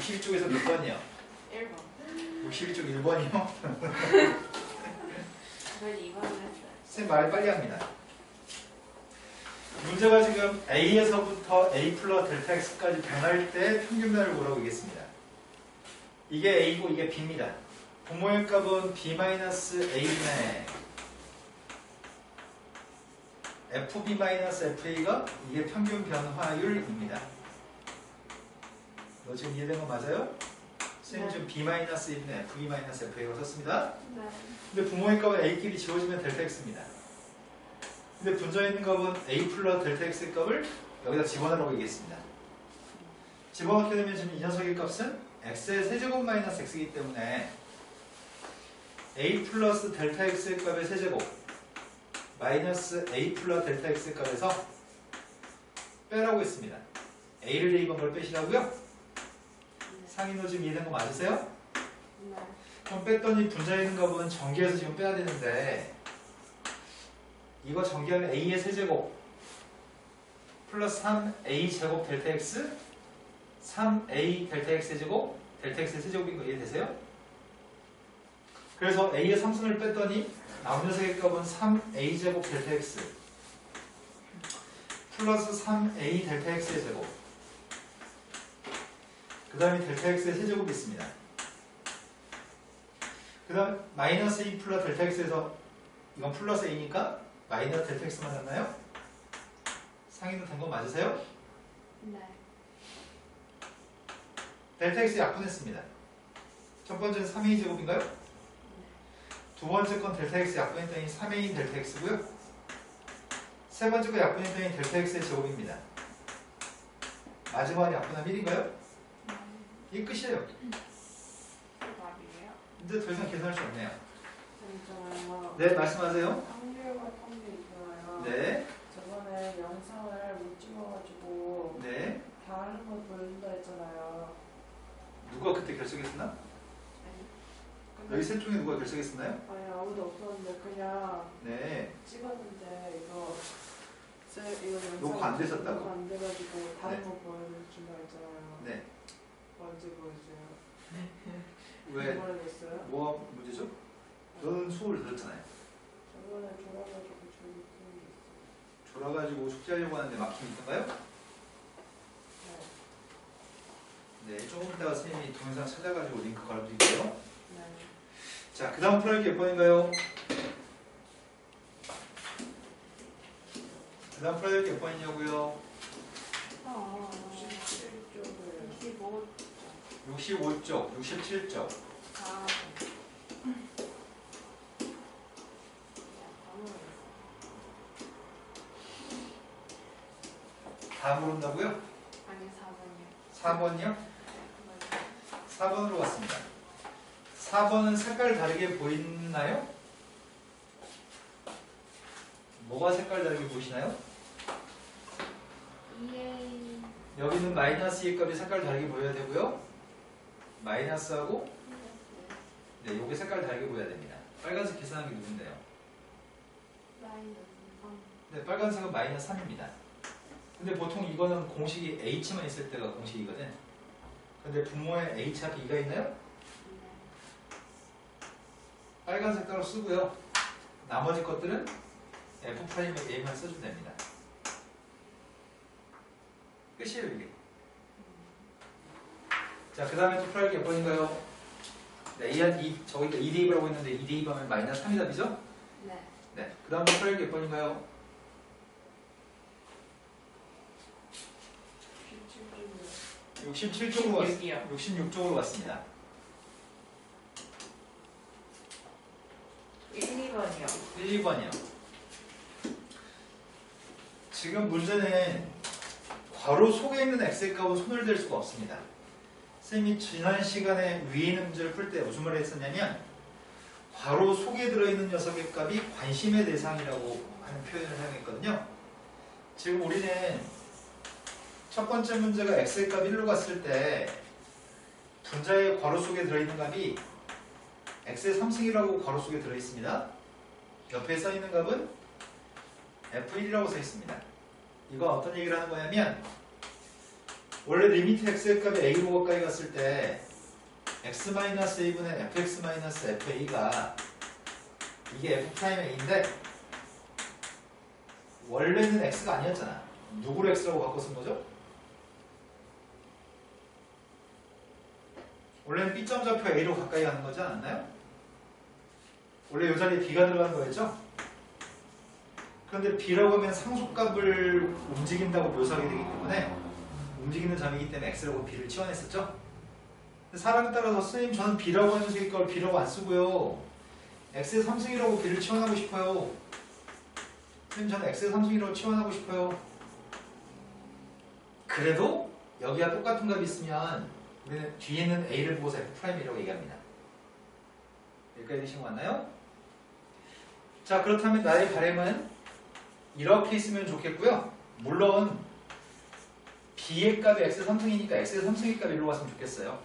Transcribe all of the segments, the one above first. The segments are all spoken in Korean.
62쪽에서 몇 번이요? 1번. 62쪽 1번이요? 저 2번을 했어요. 선생님 말을 빨리 합니다. 문제가 지금 A에서부터 A 플러스 델타 X까지 변할 때 평균변을 보라고 얘기했습니다. 이게 A고 이게 B입니다. 부모의 값은 B-A네. FB-FA가 이게 평균 변화율입니다. 너 지금 이해된 거 맞아요? 선생님 지금 B-1은 FB-FA라고 썼습니다. 네. 근데 부모의 값은 A끼리 지워지면 델타 X입니다. 근데 분자에 있는 값은 A 플러스 델타 X의 값을 여기다 집어넣으라고 얘기했습니다. 집어넣게 되면 지금 이 녀석의 값은 X의 세제곱 마이너스 X이기 때문에 A 플러스 델타 X의 값의 세제곱 마이너스 A 플러스 델타 X의 값에서 빼라고 했습니다. A를 대입한 걸 빼시라고요? 상인호 지금 이해된 거 맞으세요? 네. 그럼 뺐더니 분자에 있는 값은 전개해서 지금 빼야 되는데 이거 전개하면 A의 세제곱 플러스 3A 제곱 델타 X 3A 델타 X 세제곱 델타 X의 세제곱인 거 이해되세요? 그래서 A의 3승을 뺐더니 남은 녀석의 값은 3A 제곱 델타 X 플러스 3A 델타 X의 제곱 그 다음에 델타 X의 세제곱이 있습니다. 그 다음 마이너스 A 플러스 델타 X에서 이건 플러스 A니까 마이너스 델타 X만 났나요? 상위는 된 거 맞으세요? 네. 델타 X 약분했습니다. 첫 번째는 3A 제곱인가요? 두 번째 건 델타 X 약분했더니 3A 델타 X고요. 세 번째 거 약분했더니 델타 X의 제곱입니다. 마지막에 약분하면 1인가요? 이게 끝이에요. 답이에요? 근데 더 이상 계산할 수 없네요. 잠시만요. 네, 말씀하세요. 확률과 통계 있잖아요. 네, 저번에 영상을 못 찍어가지고 네. 다른 거 보여준다 했잖아요. 누가 그때 결석했었나? 아니. 여기 셋 중에 누가 결석했었나요? 아니 아무도 없었는데 그냥 네. 찍었는데 이거 영상 녹화 안 됐었다고? 녹화 안 돼가지고 다른 네. 거 보여준다 했잖아요. 네. 언제 보여줘요? 왜? 모르겠어요. 뭐가 문제죠? 너는 수업을 들었잖아요. 저번에 졸아가지고 저기 뜨는 게 있어요. 졸아가지고 숙제하려고 하는데 막힘이 있던가요? 네. 네, 조금 이따가 선생님이 동영상 찾아가지고 링크 걸어드릴게요. 네. 자, 그 다음 풀어볼 게 몇 번인가요? 그 다음 풀어볼 게 몇 번이냐고요? 67쪽을 65쪽, 67쪽. 아. 다 모른다고요? 아니 4번이요. 4번이요? 4번으로 왔습니다. 4번은 색깔 다르게 보이나요? 뭐가 색깔 다르게 보이시나요? EA 여기는 마이너스 2 값이 색깔 다르게 보여야 되고요. 마이너스하고 네, 요게 색깔 다르게 보여야 됩니다. 빨간색 계산한 게 누군데요? 마이너스 3. 네, 빨간색은 마이너스 3입니다. 근데 보통 이거는 공식이 H만 있을 때가 공식이거든. 근데 분모에 H 앞에 2가 있나요? 빨간색 따로 쓰고요. 나머지 것들은 F'A만 써주면 됩니다. 끝이에요, 이게. 자, 그 다음에 또 풀할 게 몇 번인가요? 네, 저기가 2대입이라고 했는데 2대입하면 마이너스 3이 답이죠? 네. 네. 그 다음에 풀할 게 몇 번인가요? 67쪽으로 왔습니다. 66쪽으로 왔습니다. 1, 2번이요. 1, 2번이요. 지금 문제는 괄호 속에 있는 x의 값은 손을 댈 수가 없습니다. 선생님이 지난 시간에 위에 있는 문제를 풀 때 무슨 말을 했었냐면 괄호 속에 들어있는 녀석의 값이 관심의 대상이라고 하는 표현을 사용했거든요. 지금 우리는 첫 번째 문제가 x의 값이 1로 갔을 때 분자의 괄호 속에 들어있는 값이 x의 3승이라고 괄호 속에 들어있습니다. 옆에 써있는 값은 F1이라고 써있습니다. 이거 어떤 얘기를 하는 거냐면 원래 리미트 x의 값이 a로 가까이 갔을 때 x-a분의 fx-fa가 이게 f'a인데 원래는 x가 아니었잖아. 누구를 x라고 바꿔 쓴 거죠? 원래는 b점 좌표 a로 가까이 가는 거지 않았나요? 원래 이 자리에 b가 들어가는 거였죠? 그런데 b라고 하면 상속값을 움직인다고 묘사하게 되기 때문에 움직이는 점이기 때문에 x라고 b를 치환했었죠? 근데 사람에 따라서 선생님 저는 b라고 하는 녀석의 걸 b라고 안 쓰고요. x의 3승이라고 b를 치환하고 싶어요. 선생님 저는 x의 3승이라고 치환하고 싶어요. 그래도 여기와 똑같은 값이 있으면 우리는 뒤에 있는 a를 보고서 f'이라고 얘기합니다. 여기까지 되신 거 맞나요? 자, 그렇다면 나의 바람은 이렇게 있으면 좋겠고요. 물론 b의 값이 x의 3승이니까 x의 3승의 값이 1로 갔으면 좋겠어요.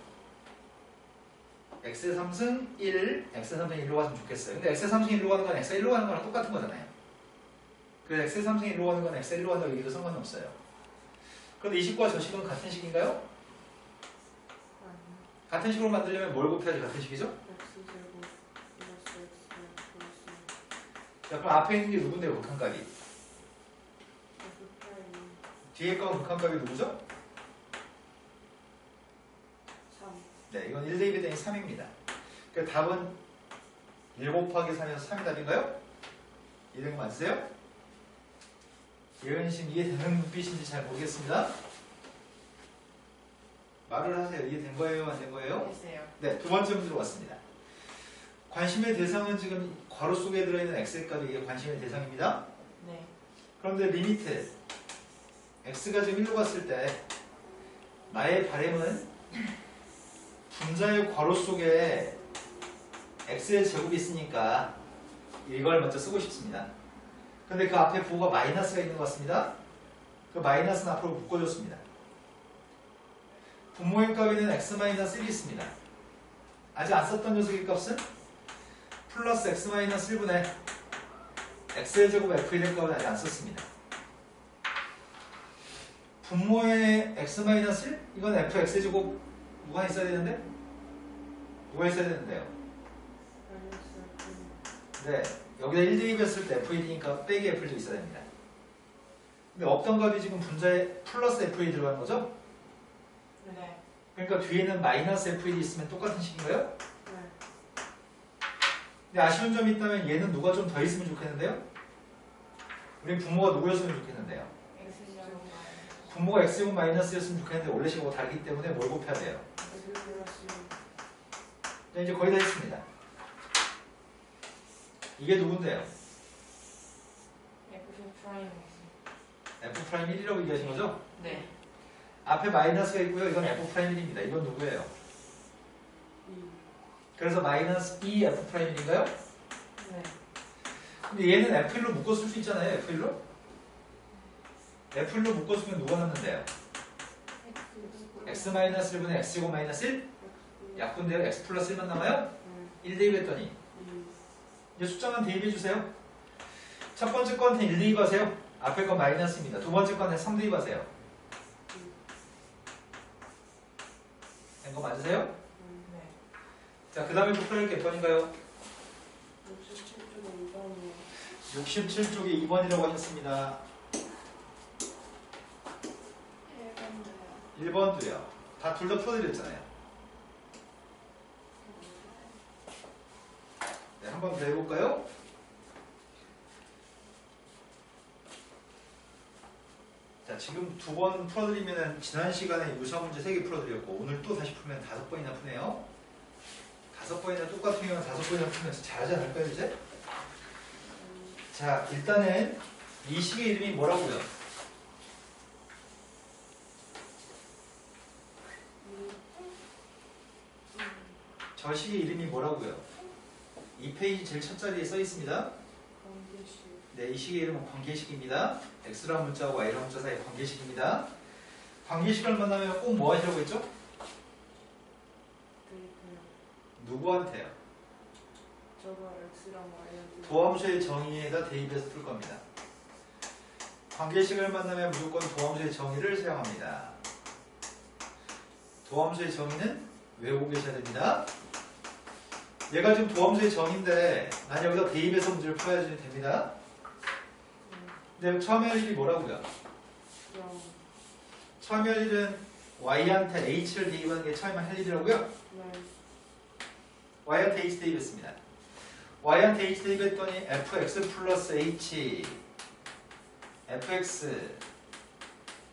x의 3승 1, x의 3승 1로 갔으면 좋겠어요. 근데 x의 3승 1로 가는 건 x가 1로 가는 거랑 똑같은 거잖아요. 그래서 x의 3승 1로 가는 건 x가 1로 간다고 얘기해도 상관이 없어요. 그런데 이 식과 저 식은 같은 식인가요? 아니. 같은 식으로 만들려면 뭘 곱해야지 같은 식이죠? x제곱 플러스 x 플러스 자, 그럼 앞에 있는 게 누군데요? 극한값이. f'I 뒤에 거 극한값이 누구죠? 3. 네, 이건 1 대입에 대해 3입니다. 그러니까 답은 1 곱하기 3에서 3이 답인가요? 이해된 거 맞으세요? 예은씨 이해되는 눈빛인지 잘 모르겠습니다. 말을 하세요. 이해된 거예요? 안 된 거예요? 됐어요. 네, 두 번째 문제로 왔습니다. 관심의 대상은 지금 괄호 속에 들어있는 x의 값이 이게 관심의 대상입니다. 네. 그런데 리미트 x가 지금 1로 갔을 때 나의 바램은 분자의 괄호 속에 x의 제곱이 있으니까 이걸 먼저 쓰고 싶습니다. 근데 그 앞에 부호가 마이너스가 있는 것 같습니다. 그 마이너스는 앞으로 묶어줬습니다. 분모의 값에는 x-1이 있습니다. 아직 안 썼던 녀석의 값은 플러스 x-1분의 x의 제곱 f의 값은 아직 안 썼습니다. 분모의 x-1 이건 fx의 제곱 누가 있어야 되는데? 누가 있어야 되는데요? 마이너스 네, 여기다 1 대입했을 때 FAD니까 빼기 F도 있어야 됩니다. 근데 없던 값이 지금 분자에 플러스 FAD 들어간 거죠? 네. 그러니까 뒤에는 마이너스 FAD 있으면 똑같은 식인가요? 네. 근데 아쉬운 점이 있다면 얘는 누가 좀 더 있으면 좋겠는데요? 우리 부모가 누구였으면 좋겠는데요? X제곱 부모가 X제곱 마이너스였으면 좋겠는데 원래 식하고 다르기 때문에 뭘 곱해야 돼요? x 플러스 자, 이제 거의 다 했습니다. 이게 누군데요? F 프라임. F'1이라고 얘기하신 거죠? 네. 앞에 마이너스가 있고요. 이건 F'1입니다. 이건 누구예요? 2. 그래서 마이너스 2 F'1인가요? 네. 근데 얘는 F1로 묶었을 수 있잖아요. F1로? F1로 묶었으면 누가 남는데요? X-1분의 X제곱 마이너스 1? 약분되어 X 플러스 1만 남아요? 1 대입했더니 2. 이제 숫자만 대입해주세요. 첫 번째 건한테 1 대입하세요. 앞에 건 마이너스입니다. 두 번째 건한테 3 대입하세요. 된 거 맞으세요? 네. 자, 그 다음에 풀어낼 게 몇 번인가요? 67쪽에 2번이요. 67쪽에 2번이라고 하셨습니다. 1번도요. 1번도요. 다 둘 다 풀어드렸잖아요. 네, 한 번 더 해볼까요? 자, 지금 두 번 풀어드리면 지난 시간에 유사 문제 3개 풀어드렸고 오늘 또 다시 풀면 5번이나 푸네요. 5번이나 똑같으면 5번이나 풀면서 잘하지 않을까요, 이제? 자, 일단은 이 식의 이름이 뭐라고요? 저 식의 이름이 뭐라고요? 이 페이지 제일 첫 자리에 써 있습니다. 관계식. 네, 이 식의 이름은 관계식입니다. x라는 문자와 y라는 문자 사이의 관계식입니다. 관계식을 만나면 꼭 뭐 하시라고 했죠? 대입해요. 누구한테요? 저거 x랑 y한테. 도함수의 정의에다 대입해서 풀 겁니다. 관계식을 만나면 무조건 도함수의 정의를 사용합니다. 도함수의 정의는 외우고 계셔야 됩니다. 얘가 지금 도함수의 정의인데 난 여기서 대입해서 문제를 풀어야 됩니다. 근데 처음에 할 일이 뭐라고요? 처음에 할 일은 y한테 h를 대입하는 게 처음에 할 일이라고요? y한테 h 대입했습니다. y한테 h 대입했더니 fx 플러스 h fx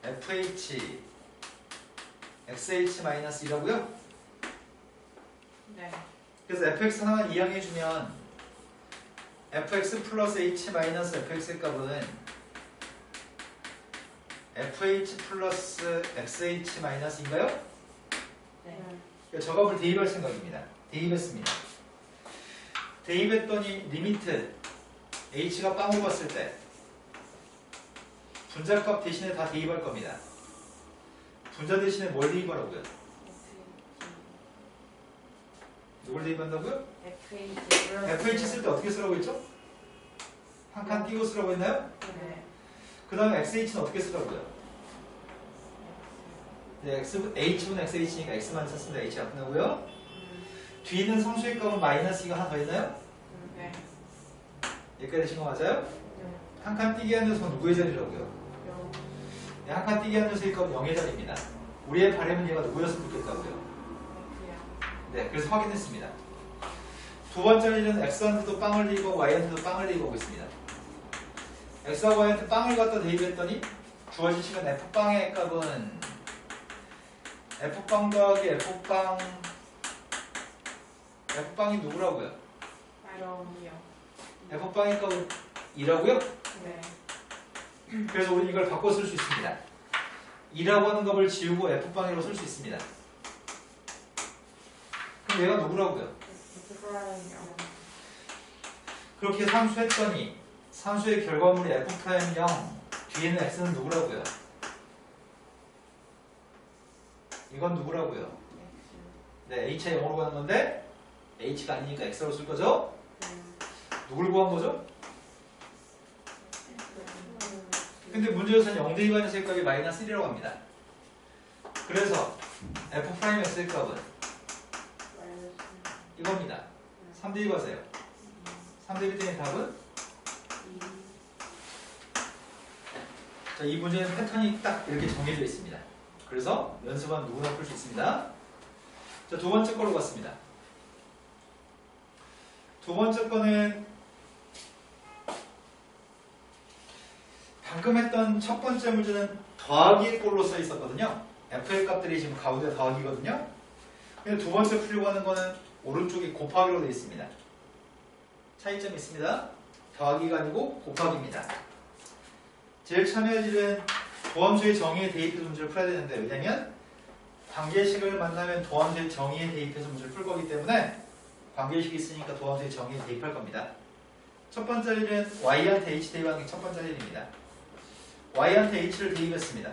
fh xh 마이너스 2라고요? 네. 그래서 fx 하나만 이항해주면 fx 플러스 h 마이너스 fx의 값은 fh 플러스 xh 마이너스인가요? 네. 그러니까 저 값을 대입할 생각입니다. 대입했습니다. 대입했더니 리미트 h가 빵으로 봤을 때 분자값 대신에 다 대입할 겁니다. 분자 대신에 뭘 대입하라고요? 누굴 대입한다고요? fh 쓸 때 어떻게 쓰라고 했죠? 한 칸 띄고 쓰라고 했나요? 네. 그 다음에 xh는 어떻게 쓰라고요? 네, h분 xh니까 x만 썼습니다. h 안 끝나고요. 뒤는 상수의 값은 마이너스 2가 하나 더 있나요? 네. 여기까지 되신 거 맞아요? 한 칸 띄게 하는 녀석은 누구의 자리라고요? 네, 한 칸 띄게 하는 녀석의 값은 0의 자리입니다. 우리의 바람은 얘가 누구였으면 좋겠다고요? 네, 그래서 확인했습니다. 두 번째 일은 x한테도 빵을 대입하고 y한테도 빵을 대입하고 있습니다. x하고 y한테 빵을 갖다 대입했더니 주어진 시간 f빵의 값은 f빵 더하기 f빵이 누구라고요? f빵의 값은 2라고요? 네. 그래서 우리 이걸 바꿔 쓸 수 있습니다. 2라고 하는 값을 지우고 f빵이라고 쓸 수 있습니다. 그럼 얘가 누구라고요? 그렇게 상수했더니 상수의 결과물이 f'0 뒤에는 x는 누구라고요? 이건 누구라고요? 네, h가 0으로 가는 건데 h가 아니니까 x로 쓸 거죠? 누굴 구한 거죠? 근데 문제에서는 0 대입하는 녀석의 값이 마이너스 1이라고 합니다. 그래서 f'x의 값은 이겁니다. 3 대입하세요. 3 대입했더니 답은? 자, 이 문제는 패턴이 딱 이렇게 정해져 있습니다. 그래서 연습하면 누구나 풀 수 있습니다. 자, 두 번째 거로 갔습니다. 두 번째 거는 방금 했던 첫 번째 문제는 더하기의 꼴로 써 있었거든요. f의 값들이 지금 가운데 더하기거든요. 근데 두 번째 풀려고 하는 거는 오른쪽이 곱하기로 되어 있습니다. 차이점이 있습니다. 더하기가 아니고 곱하기입니다. 제일 참여할 일은 도함수의 정의에 대입해서 문제를 풀어야 되는데, 왜냐면 관계식을 만나면 도함수의 정의에 대입해서 문제를 풀 거기 때문에 관계식이 있으니까 도함수의 정의에 대입할 겁니다. 첫 번째 일은 y한테 h 대입하는 게 첫 번째 일입니다. y한테 h를 대입했습니다.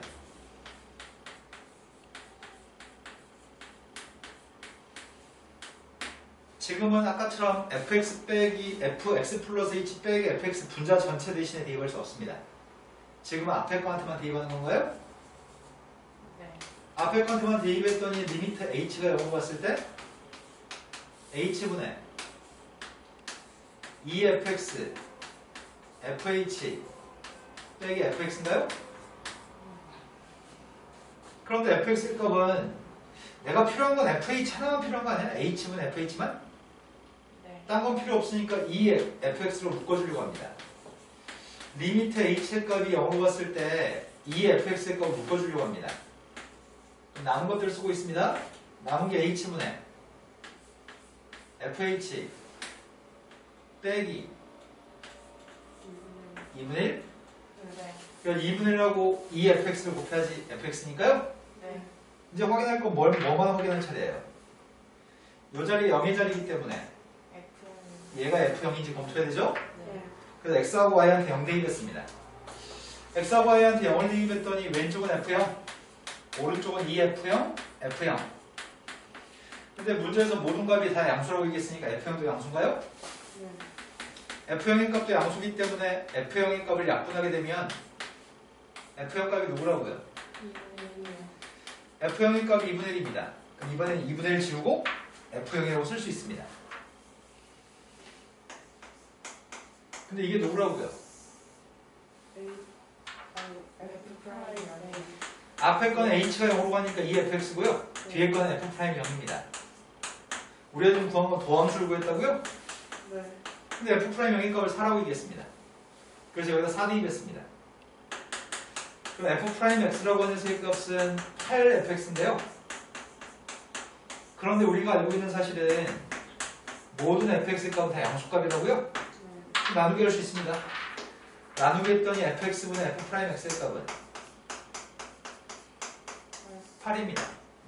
지금은 아까처럼 fx 플러스 h 빼기 fx 분자 전체 대신에 대입할 수 없습니다. 지금은 앞에 거한테만 대입하는 건가요? 네. 앞에 거한테만 대입했더니 리미트 h가 0을 봤을 때 h분의 2fx fh 빼기 fx인가요? 그런데 fx의 값은 내가 필요한 건 fh 하나만 필요한 거 아니야? h분 fh만? 네. 딴 건 필요 없으니까 2fx로 묶어주려고 합니다. 리미트 h의 값이 0으로 갔을 때 2fx의 값을 묶어주려고 합니다. 그럼 남은 것들을 쓰고 있습니다. 남은 게 h분의 fh 빼기 2분의 1? 네. 그러니까 2분의 1하고 2fx를 곱해야지 fx니까요? 네. 이제 확인할 건 뭐만 확인할 차례예요. 이 자리 0의 자리이기 때문에 얘가 f0인지 검토해야 되죠? 네. 그래서 x하고 y한테 0 대입했습니다. x하고 y한테 0을 대입했더니 왼쪽은 f0, 오른쪽은 2f0, f0. 근데 문제에서 모든 값이 다 양수라고 얘기했으니까 f0도 양수인가요? f0의 값도 양수기 때문에 f0의 값을 약분하게 되면 f0 값이 누구라고요? F형의 값이 2분의 1입니다. 그럼 이번엔 2분의 1 지우고 F형이라고 쓸 수 있습니다. 근데 이게 누구라고요? F 프라임 안에 앞에 거는 h가 0으로 가니까 2fx고요. 뒤에 거는 f'이 0입니다. 우리가 지금 구한 건 도함수를 구했다고요? 네. 근데 f' 0의 값을 4라고 얘기했습니다. 그래서 여기다 4 대입했습니다. 그럼 f'x라고 하는 수의 값은 8fx인데요. 그런데 우리가 알고 있는 사실은 모든 fx의 값은 다 양수값이라고요? 나누기 할 수 있습니다. 나누기 했더니 fx분의 f'x의 값은 8입니다.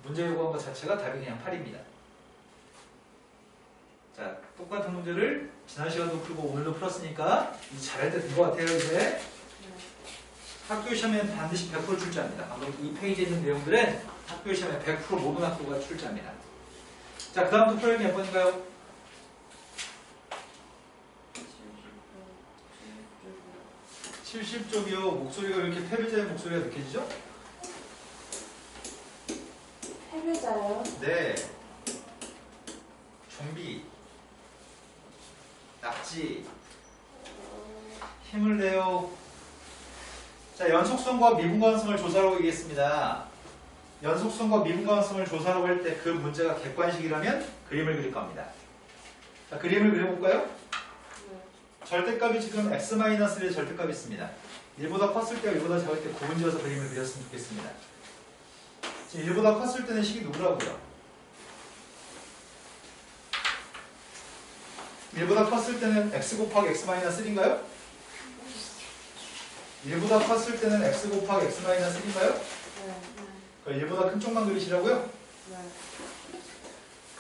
문제 요구한 것 자체가 답이 그냥 8입니다. 자, 똑같은 문제를 지난 시간도 풀고 오늘도 풀었으니까 이제 잘할 때 된 것 같아요. 이제 학교 시험에는 반드시 100% 출제합니다. 방금 이 페이지에 있는 내용들은 학교 시험에 100% 모든 학교가 출제합니다. 자, 그 다음부터 풀어야 몇 번인가요? 70쪽이요. 목소리가 왜 이렇게 패배자의 목소리가 느껴지죠? 패배자요? 네. 좀비, 낙지, 힘을 내요. 자, 연속성과 미분가능성을 조사하라고 얘기했습니다. 연속성과 미분가능성을 조사하라고 할 때 그 문제가 객관식이라면 그림을 그릴 겁니다. 자, 그림을 그려볼까요? 절대값이 지금 x-1의 절대값이 있습니다. 1보다 컸을 때와 1보다 작을 때 구분지어서 그림을 그렸으면 좋겠습니다. 지금 1보다 컸을 때는 식이 누구라고요? 1보다 컸을 때는 x 곱하기 x-1인가요? 1보다 컸을 때는 x 곱하기 x-1인가요? 네. 그럼 1보다 큰 쪽만 그리시라고요? 네.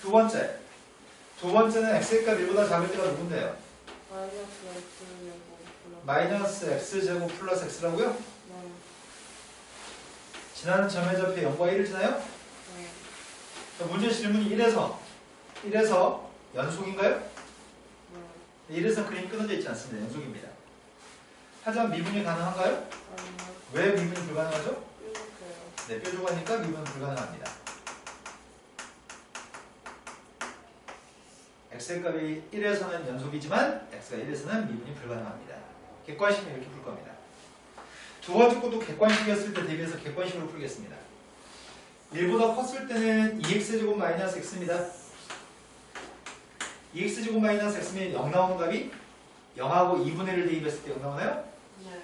두 번째는 x의 값 1보다 작을 때가 누군데요? 마이너스 X제곱 플러스 마이너스 x제곱 플러스 x라고요? 네. 지나는 점의 좌표 0과 1을 지나요? 네. 그럼 문제 질문이 1에서 연속인가요? 네. 1에서 그림이 끊어져 있지 않습니다. 연속입니다. 하지만 미분이 가능한가요? 아니요. 왜 미분이 불가능하죠? 뾰족해요. 네, 뾰족하니까 미분은 불가능합니다. x의 값이 1에서는 연속이지만 x가 1에서는 미분이 불가능합니다. 객관식은 이렇게 풀 겁니다. 두 번째 것도 객관식이었을 때 대비해서 객관식으로 풀겠습니다. 1보다 컸을 때는 2x제곱 마이너스 x입니다. 2x제곱 마이너스 x면 0 나오는 값이 0하고 2분의 1을 대입했을 때 0 나오나요? 네.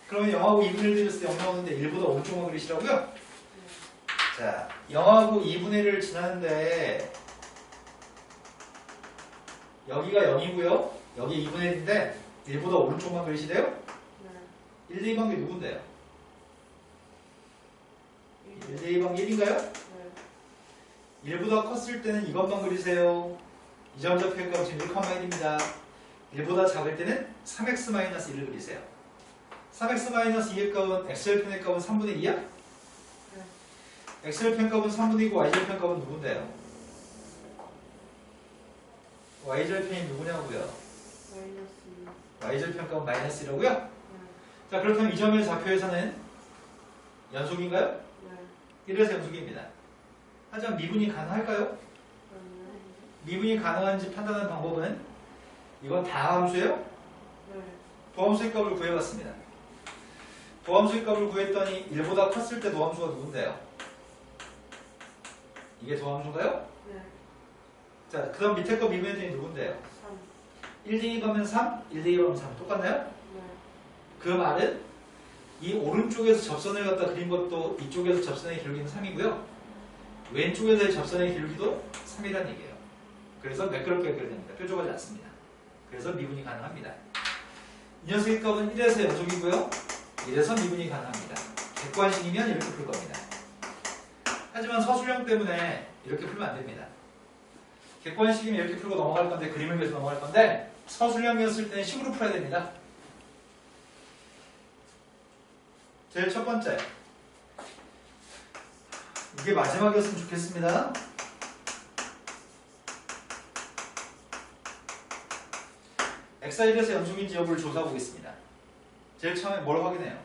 그러면 0하고 2분의 1 대입했을 때 0 나오는데 1보다 오른쪽만 그리시라고요? 자, 0하고 2분의 1을 지나는데 여기가 0이고요. 여기 2분의 1인데 1보다 오른쪽만 그리시래요? 네. 1, 2 관계 누군데요? 1. 1, 2 관계 1인가요? 네. 1보다 컸을 때는 이것만 그리세요. 이 점 좌표의 값 지금 1,1입니다. 1보다 작을 때는 3x-1을 그리세요. 3x-2의 값은 x절편의 값은 3분의 2야? 네. x절편 값은 3분의 2고 y절편 값은 누군데요? y절편이 누구냐고요? 마이너스 2. y절편 값은 마이너스 1이라고요? 네. 자, 그렇다면 이 점의 좌표에서는 연속인가요? 네. 1에서 연속입니다. 하지만 미분이 가능할까요? 아니요. 미분이 가능한지 판단하는 방법은 이건 다함수예요? 네. 도함수의 값을 구해봤습니다. 도함수의 값을 구했더니 1보다 컸을 때 도함수가 누군데요? 이게 도함수인가요? 네. 자, 그 다음 밑에 거 미분했더니 누군데요? 3. 1 대입하면 3, 1 대입하면 3 똑같나요? 네. 그 말은 이 오른쪽에서 접선을 갖다 그린 것도 이쪽에서 접선의 기울기는 3이고요. 왼쪽에서의 접선의 기울기도 3이라는 얘기예요. 그래서 매끄럽게 연결됩니다. 뾰족하지 않습니다. 그래서 미분이 가능합니다. 이 녀석의 값은 1에서 연속이고요. 1에서 미분이 가능합니다. 객관식이면 이렇게 풀 겁니다. 하지만 서술형 때문에 이렇게 풀면 안 됩니다. 객관식이면 이렇게 풀고 넘어갈 건데 그림을 그려서 넘어갈 건데 서술형이었을 때는 식으로 풀어야 됩니다. 제일 첫 번째, 이게 마지막이었으면 좋겠습니다. x가 1에서 연속인지 여부를 조사해 보겠습니다. 제일 처음에 뭘 확인해요?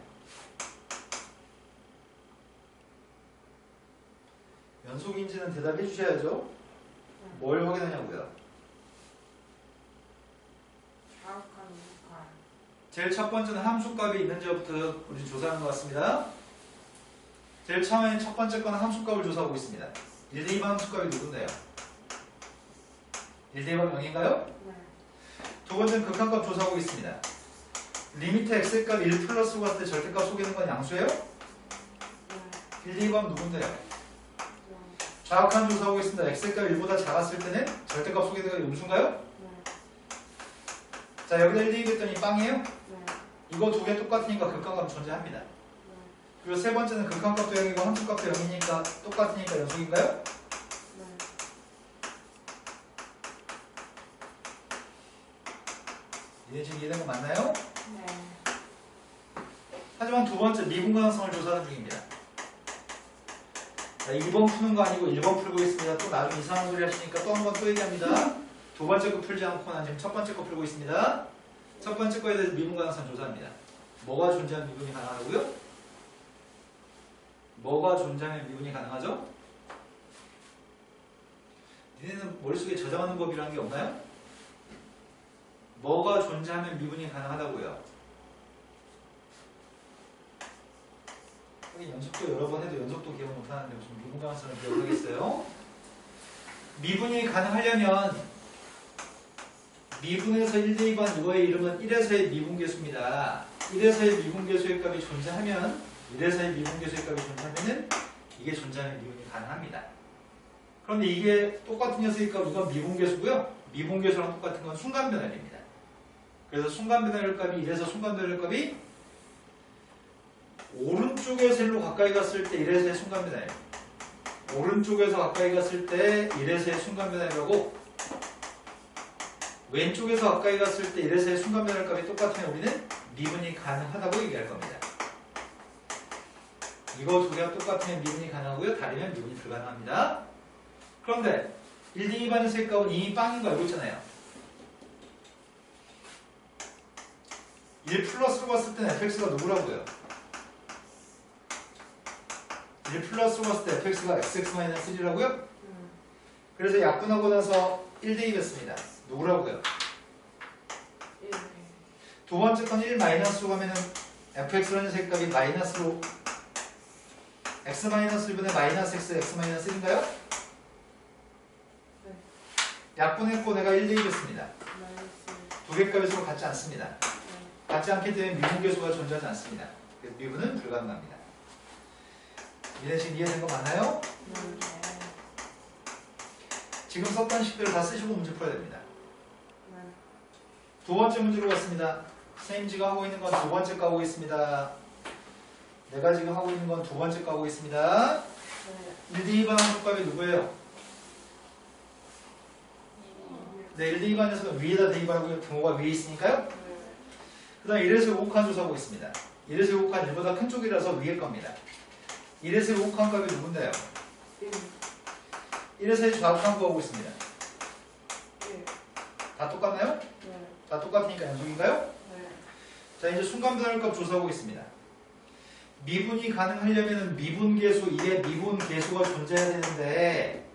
연속인지는 대답해 주셔야죠. 뭘 확인하냐고요. 자악한 우극한. 제일 첫 번째는 함수값이 있는지부터 우리 조사하는 것 같습니다. 제일 처음에 첫 번째 거는 함수값을 조사하고 있습니다. 1, 2번 함수값이 누군데요? 1, 2번 0인가요? 네. 두 번째는 극한값 조사하고 있습니다. 리미트 x값 1 플러스로 갔을 때 절대값 속이는 건 양수예요? 네. 1, 2번 누군데요? 네. 좌악한 조사하고 있습니다. x값 1보다 작았을 때는 절대값 속이는 건 음수인가요? 네. 자, 여기다 1 대입했더니 빵이에요? 네. 이거 두 개 똑같으니까 극한값 존재합니다. 그리고 세 번째는 극한값도 0이고 함수값도 0이니까 똑같으니까 연속인가요? 이해 지금 이해된 거 맞나요? 네. 하지만 두 번째 미분 가능성을 조사하는 중입니다. 자, 2번 푸는 거 아니고 1번 풀고 있습니다. 또 나중에 이상한 소리 하시니까 또 한 번 또 얘기합니다. 두 번째 거 풀지 않고는 지금 첫 번째 거 풀고 있습니다. 첫 번째 거에 대해서 미분 가능성 조사합니다. 뭐가 존재하면 미분이 가능하다고요? 뭐가 존재하면 미분이 가능하죠? 니네는 머릿속에 저장하는 법이라는 게 없나요? 뭐가 존재하면 미분이 가능하다고요? 하긴 연속도 여러 번 해도 연속도 기억 못하는데 무슨 미분 가능성을 기억하겠어요? 미분이 가능하려면 미분에서 1 대입한 이거의 이름은 1에서의 미분계수입니다. 1에서의 미분계수의 값이 존재하면 1에서의 미분계수의 값이 존재하면 이게 존재하면 미분이 가능합니다. 그런데 이게 똑같은 녀석의 값 이건 미분계수고요. 미분계수랑 똑같은 건 순간변화율입니다. 그래서 순간변화율 값이 1에서 순간변화율 값이 오른쪽에서 1로 가까이 갔을 때 1에서의 순간변화율, 오른쪽에서 가까이 갔을 때 1에서의 순간변화율하고 왼쪽에서 가까이 갔을 때 1에서의 순간변화율 값이 똑같으면 우리는 미분이 가능하다고 얘기할 겁니다. 이거 두 개가 똑같으면 미분이 가능하고요. 다르면 미분이 불가능합니다. 그런데 1, 2, 2반에서의 값은 이미 빵인 거 알고 있잖아요. 1 플러스로 봤을 때는 fx가 누구라고요? 1 플러스로 봤을 때 fx가 xx-1이라고요? 그래서 약분하고 나서 1 대입했습니다. 누구라고요? 1. 두 번째 건 1 마이너스로 가면은 fx라는 색값이 마이너스로 x-1분의 마이너스 x, x-1인가요? 네. 약분했고 내가 1 대입했습니다. 마이너스. 두 개 값이 서로 같지 않습니다. 네. 같지 않기 때문에 미분계수가 존재하지 않습니다. 그래서 미분은 불가능합니다. 이해 지금 이해된 거 맞나요? 네. 지금 썼던 식들을 다 쓰시고 문제 풀어야 됩니다. 네. 두 번째 문제로 갔습니다. 선생님 지금 하고 있는 건 두 번째 거 하고 있습니다. 내가 지금 하고 있는 건 두 번째 거 하고 있습니다. 네. 1, 2, 2반 함수값이 누구예요? 네, 1, 2, 2반에서는 위에다 대입하고요. 부모가 위에 있으니까요. 그 다음에 1에서 5칸 조사하고 있습니다. 1에서 5칸 1보다 큰 쪽이라서 위에 겁니다. 1에서 5칸 값이 누군데요? 1. 1에서 좌우칸 구하고 있습니다. 1. 다 똑같나요? 네. 다 똑같으니까 연속인가요? 네. 자, 이제 순간변화율 값 조사하고 있습니다. 미분이 가능하려면 미분계수 2에 미분계수가 존재해야 되는데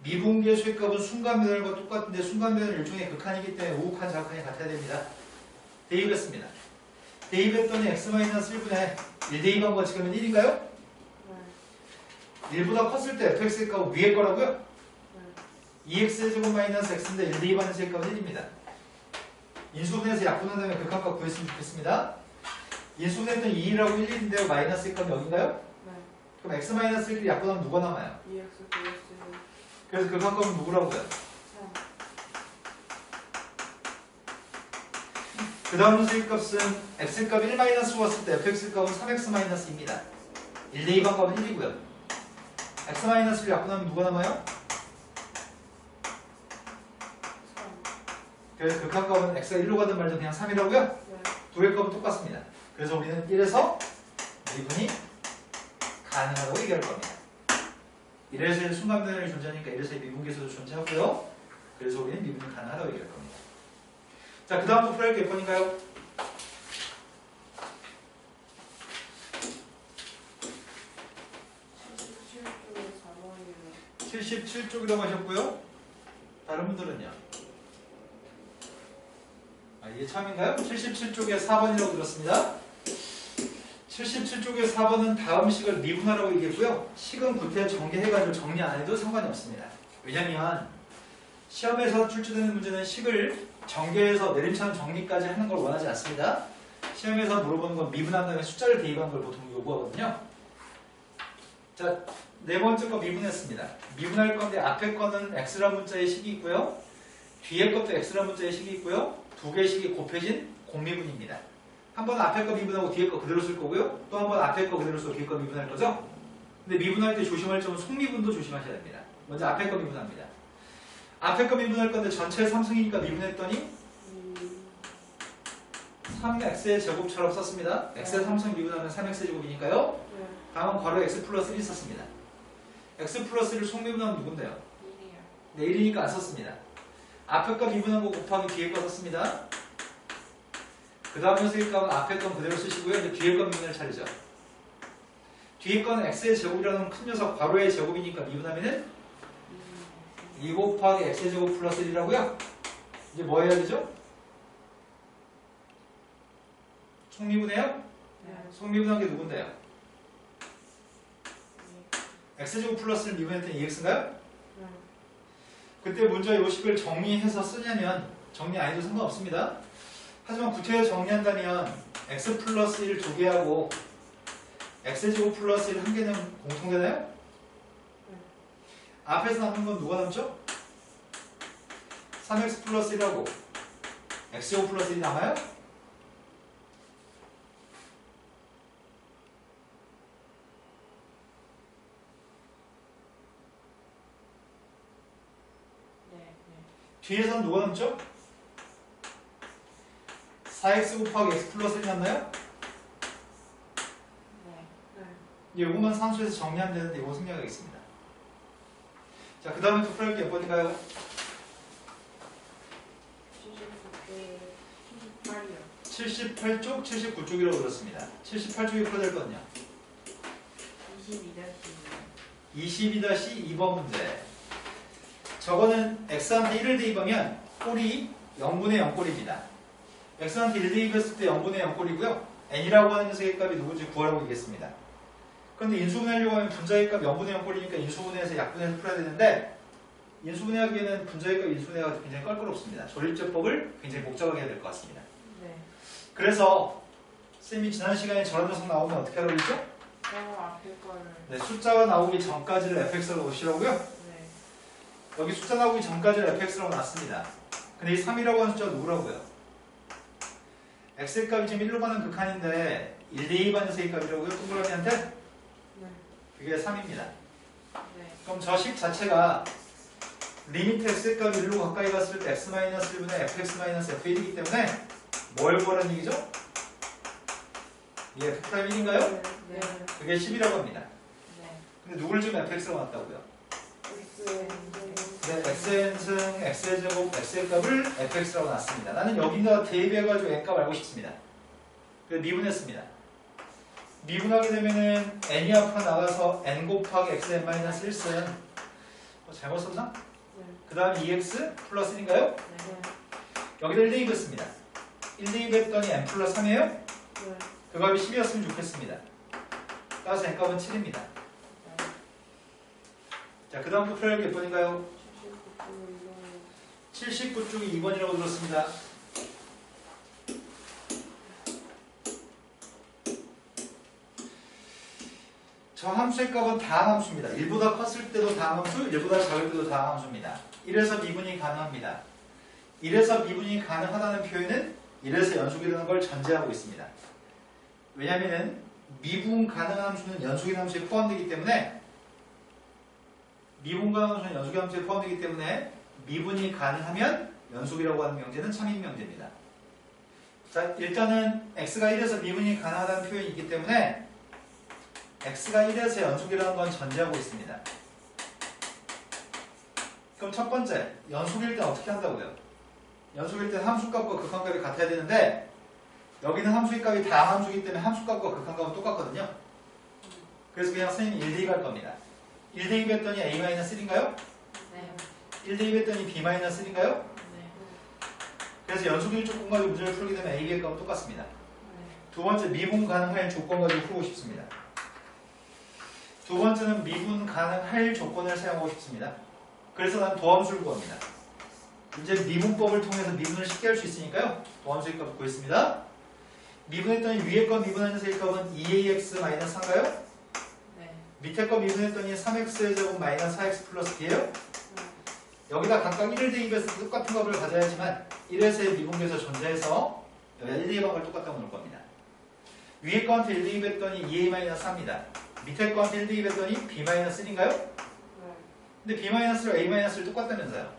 미분계수의 값은 순간변화율과 똑같은데 순간변화율 일종의 극한이기 때문에 우극한 좌극한이 같아야 됩니다. 대입했습니다. 대입했더니 x-1분의 1 대입한 거 지금은 1인가요? 네. 1보다 컸을 때 fx의 값은 위에 거라고요? 네. 2x제곱 마이너스 x인데 1 대입하는 의 값은 1입니다. 인수분해서 약분한 다음에 극한값 구했으면 좋겠습니다. 인수분해했더니 2라고 1인데요. 마이너스의 값이 여기인가요? 네. 그럼 x-1을 약분하면 누가 남아요? 2x 플러스 그래서 극한값은 누구라고요? 3. 그 다음 문제의 값은 x값 1 마이너스로 왔을 때 fx값은 3x 마이너스입니다. 1 대입한 값은 1이고요. x 마이너스를 약분하면 누가 남아요? 3. 그래서 극한값은 x가 1로 가든 말든 그냥 3이라고요? 네. 두 개 값은 똑같습니다. 그래서 우리는 1에서 미분이 가능하다고 얘기할 겁니다. 1에서의 순간변화율이 존재하니까 1에서의 미분계수도 존재하고요. 그래서 우리는 미분이 가능하다고 얘기할 겁니다. 자, 그 다음 또 풀어야 할 게 몇 번인가요? 칠쪽에 4번이요. 77쪽이라고 하셨고요. 다른 분들은요? 이게 참인가요? 77쪽에 4번이라고 들었습니다. 77쪽에 4번은 다음 식을 미분하라고 얘기했고요. 식은 구태 정리해가지고 정리 안 해도 상관이 없습니다. 왜냐면 시험에서 출제되는 문제는 식을 전개해서 내림차는 정리까지 하는 걸 원하지 않습니다. 시험에서 물어보는 건 미분한 다음에 숫자를 대입한 걸 보통 요구하거든요. 자, 네 번째 거 미분했습니다. 미분할 건데 앞에 거는 x라는 문자의 식이 있고요. 뒤에 것도 x라는 문자의 식이 있고요. 두 개의 식이 곱해진 공미분입니다. 한 번 앞에 거 미분하고 뒤에 거 그대로 쓸 거고요. 또 한 번 앞에 거 그대로 쓰고 뒤에 거 미분할 거죠. 근데 미분할 때 조심할 점은 속미분도 조심하셔야 됩니다. 먼저 앞에 거 미분합니다. 앞에 거 미분할 건데 전체 3승이니까 미분했더니 3x의 제곱처럼 썼습니다. x의 3승 미분하면 3x의 제곱이니까요. 네. 다음은 괄호 x 플러스 1이 썼습니다. x 플러스 1을 속미분하면 누군데요? 1이요. 네, 1이니까 안 썼습니다. 앞에 거 미분한 거 곱하기 뒤에 거 썼습니다. 그 다음에 쓸 값은 앞에 건 그대로 쓰시고요. 이제 뒤에 건 미분을 차리죠. 뒤에 거는 x의 제곱이라는 큰 녀석 괄호의 제곱이니까 미분하면은 2 곱하기 x의 제곱 플러스 1이라고요. 이제 뭐 해야 되죠? 속미분해요? 네. 속미분한 게 누군데요? x제곱 플러스 1 미분했더니 2x인가요? 네. 그때 먼저 이 식을 정리해서 쓰냐면 정리 안 해도 상관없습니다. 하지만 구체적으로 정리한다면 x 플러스 1 두 개하고 x제곱 플러스 1 한 개는 공통되나요? 앞에서 남는 건 누가 남죠? 3x 플러스 1하고 x제곱 플러스 1이 남아요? 네. 뒤에서는 누가 남죠? 4x 곱하기 x 플러스 1이 남나요? 네. 이것만 산수에서 정리하면 되는데 이거 생략하겠습니다. 자, 그 다음에 또 풀어볼 게 몇 번인가요? 78이요. 78쪽, 79쪽이라고 들었습니다. 78쪽이 풀어야 될 거든요. 22-2. 22-2번 문제. 저거는 x한테 1을 대입하면 꼴이 0분의 0꼴입니다. x한테 1 대입했을 때 0분의 0꼴이고요. n이라고 하는 녀석의 값이 누군지 구하라고 얘기했습니다. 그런데 인수분해하려고 하면 분자의 값 0분의 0꼴이니까 인수분해해서 약분해서 풀어야 되는데 인수분해하기에는 분자의 값 인수분해가 굉장히 껄끄럽습니다. 조립제법을 굉장히 복잡하게 해야 될 것 같습니다. 네. 그래서 쌤이 지난 시간에 저런 녀석 나오면 어떻게 하라고 했죠? 앞에 거를. 네, 숫자가 나오기 전까지를 fx라고 보시라고요. 네. 여기 숫자 나오기 전까지를 fx라고 놨습니다. 근데 이 3이라고 하는 숫자가 누구라고요? x의 값이 지금 1로 가는 극한인데 1 대입한 녀석의 값이라고요? 동그라미한테? 네. 그게 3입니다. 네. 그럼 저 식 자체가 리미트 x의 값이 1로 가까이 갔을 때 x-1분의 fx-f1이기 때문에 뭘 구하라는 얘기죠? 이게 f'1인가요? 네. 그게 10이라고 합니다. 네. 근데 누굴 지금 fx라고 놨다고요? X 네, xn승 x의 제곱 x의 값을 fx라고 놨습니다. 나는 여기다 대입해가지고 n값 알고 싶습니다. 그래서 미분했습니다. 미분하게 되면은 n이 앞으로 나가서 n 곱하기 xn-1승 잘못 썼나? 네. 그 다음 2x 플러스 1인가요? 네. 여기다 1 대입했습니다. 1 대입했더니 n 플러스 3이에요? 네. 그 값이 10이었으면 좋겠습니다. 따라서 n값은 7입니다. 자, 그 다음부터 풀어야 할 게 몇 번인가요? 79쪽이 2번이라고 들었습니다. 저 함수의 값은 다항함수입니다. 1보다 컸을 때도 다항함수, 1보다 작을 때도 다항함수입니다. 1에서 미분이 가능합니다. 1에서 미분이 가능하다는 표현은 1에서 연속이라는 걸 전제하고 있습니다. 왜냐하면 미분 가능한 함수는 연속의 함수에 포함되기 때문에 미분 가능한 함수는 연속의 함수에 포함되기 때문에 미분이 가능하면 연속이라고 하는 명제는 참인 명제입니다. 자, 일단은 x가 1에서 미분이 가능하다는 표현이 있기 때문에 x가 1에서 연속이라는 건 전제하고 있습니다. 그럼 첫 번째, 연속일 때 어떻게 한다고요? 연속일 때 함수값과 극한값이 같아야 되는데 여기는 함수의 값이 다함수이기 때문에 함수값과 극한값은 똑같거든요. 그래서 그냥 선생님이 1, 2 갈 겁니다. 1 대입했더니 A-1인가요? 네. 1 대입했더니 B-1인가요? 네. 그래서 연속 일조건 가지고 문제를 풀게 되면 A, B의 값은 똑같습니다. 네. 두 번째, 미분 가능할 조건 가지고 풀고 싶습니다. 두 번째는 미분 가능할 조건을 사용하고 싶습니다. 그래서 난 도함수를 구합니다. 이제 미분법을 통해서 미분을 쉽게 할 수 있으니까요. 도함수의 값을 구했습니다. 미분했더니 위에 거 미분하면서 의 값은 2ax-4인가요? 네. 밑에 거 미분했더니 3x의 제곱 마이너스 4x 플러스 b예요? 여기다 각각 1을 대입해서 똑같은 값을 가져야지만 1에서의 미분계에서 존재해서 여기다 1, 2의 방을 똑같다고 놓을 겁니다. 위에 거한테 1 대입했더니 2a-4입니다. 밑에 거한테 1 대입했더니 b-1인가요? 네. 근데 b-랑 a-를 똑같다면서요.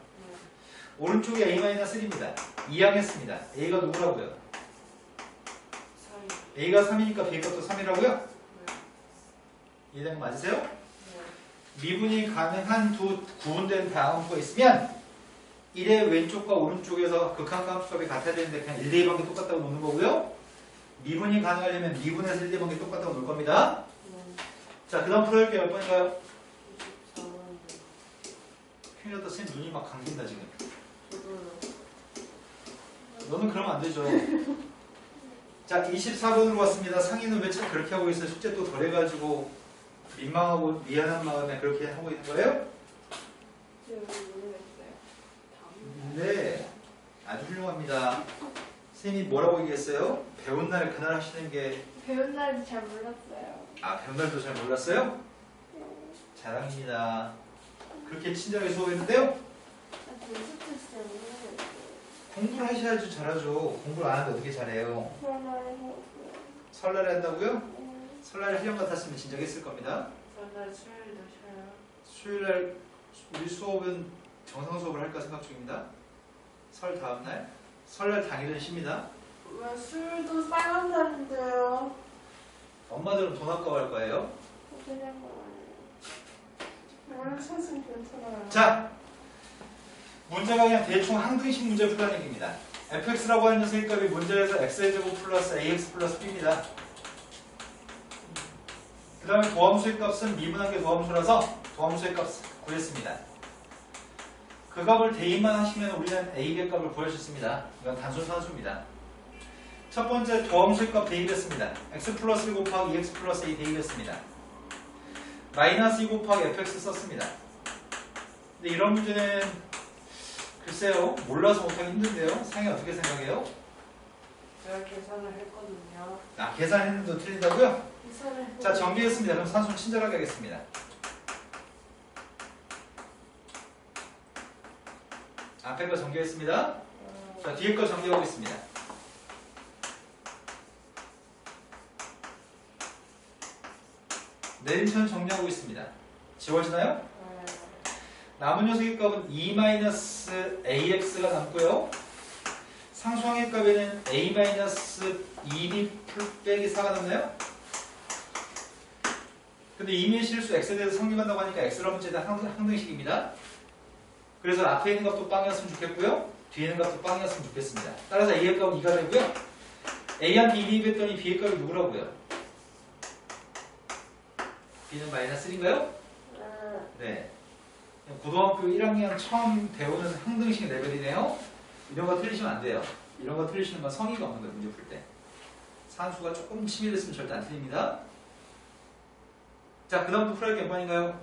오른쪽이 a-1입니다. 이항했습니다. a가 누구라고요? 사이. a가 3이니까 b의 값도 3이라고요? 네. 이해된 거 맞으세요? 네. 미분이 가능한 두 구분된 다음수가 있으면 1의 왼쪽과 오른쪽에서 극한과 함수값이 같아야 되는데 그냥 1대 2반개 똑같다고 놓는 거고요. 미분이 가능하려면 미분에서 1대 2반개 똑같다고 놓을 겁니다. 자, 그 다음 풀어볼게 몇 번인가요? 24번. 큰일 났다. 선생님 눈이 막 감긴다 지금. 저도요. 너는 그러면 안 되죠. 자, 24번으로 왔습니다. 상의는 왜 참 그렇게 하고 있어요? 숙제 또 덜 해가지고 민망하고 미안한 마음에 그렇게 하고 있는 거예요? 제가 모르겠어요. 다음. 네, 아주 훌륭합니다. 선생님이 뭐라고 얘기했어요? 배운 날 그날 하시는 게 배운 날도 잘 몰랐어요. 배운 날도 잘 몰랐어요? 자랑입니다. 그렇게 친절하게 수업했는데요? 연습했어요. 모르겠어요. 공부를 하셔야지 잘하죠. 공부를 안 하는데 어떻게 잘해요? 설날에 해왔어요. 설날에 한다고요? 설날에 하령 같았으면 진작 했을 겁니다. 설날 수요일도 쉬어요. 수요일날 우리 수업은 정상 수업을 할까 생각 중입니다. 설 다음날? 설날 당일은 쉽니다. 왜 술도 빨간 살인데요? 엄마들은 돈 아까워할 거예요. 그냥 원래 사실 괜찮아요. 자, 문제가 그냥 대충 항등식 문제 풀라는 얘기입니다. fx라고 하는 녀석의 값이 문제에서 x의 제곱 플러스 ax 플러스 b입니다. 그 다음에 도함수의 값은 미분한 게 도함수라서 도함수의 값 구했습니다. 그 값을 대입만 하시면 우리는 a의 값을 구할 수 있습니다. 이건 단순 산수입니다. 첫 번째 도함수의 값 대입했습니다. x 플러스 1 곱하기 2x 플러스 a 대입했습니다. 마이너스 2 곱하기 fx 썼습니다. 근데 이런 문제는 글쎄요, 몰라서 못하기 힘든데요. 상이 어떻게 생각해요? 제가 계산을 했거든요. 계산했는데도 틀린다고요? 계산을 했거든요. 자, 정리했습니다. 그럼 산수는 친절하게 하겠습니다. 앞에 거 정리했습니다. 자, 뒤에 거 정리하고 있습니다. 내림차는 정리하고 있습니다. 지워지나요? 남은 녀석의 값은 2-ax가 남고요. 상수항의 값에는 a-2b 빼기 4가 남나요? 근데 이미 실수 x에 대해서 성립한다고 하니까 x라는 문제는 항등식입니다. 그래서 앞에 있는 값도 빵이었으면 좋겠고요. 뒤에 있는 값도 빵이었으면 좋겠습니다. 따라서 a의 값은 2가 되고요. a한테 2 대입했더니 b의 값이 누구라고요? b는 마이너스 1인가요? 네. 고등학교 1학년 처음 배우는 항등식 레벨이네요. 이런 거 틀리시면 안 돼요. 이런 거 틀리시는 건 성의가 없는 거예요. 문제 풀 때. 산수가 조금 치밀했으면 절대 안 틀립니다. 자, 그 다음 또 풀어야 할 게 몇 번인가요?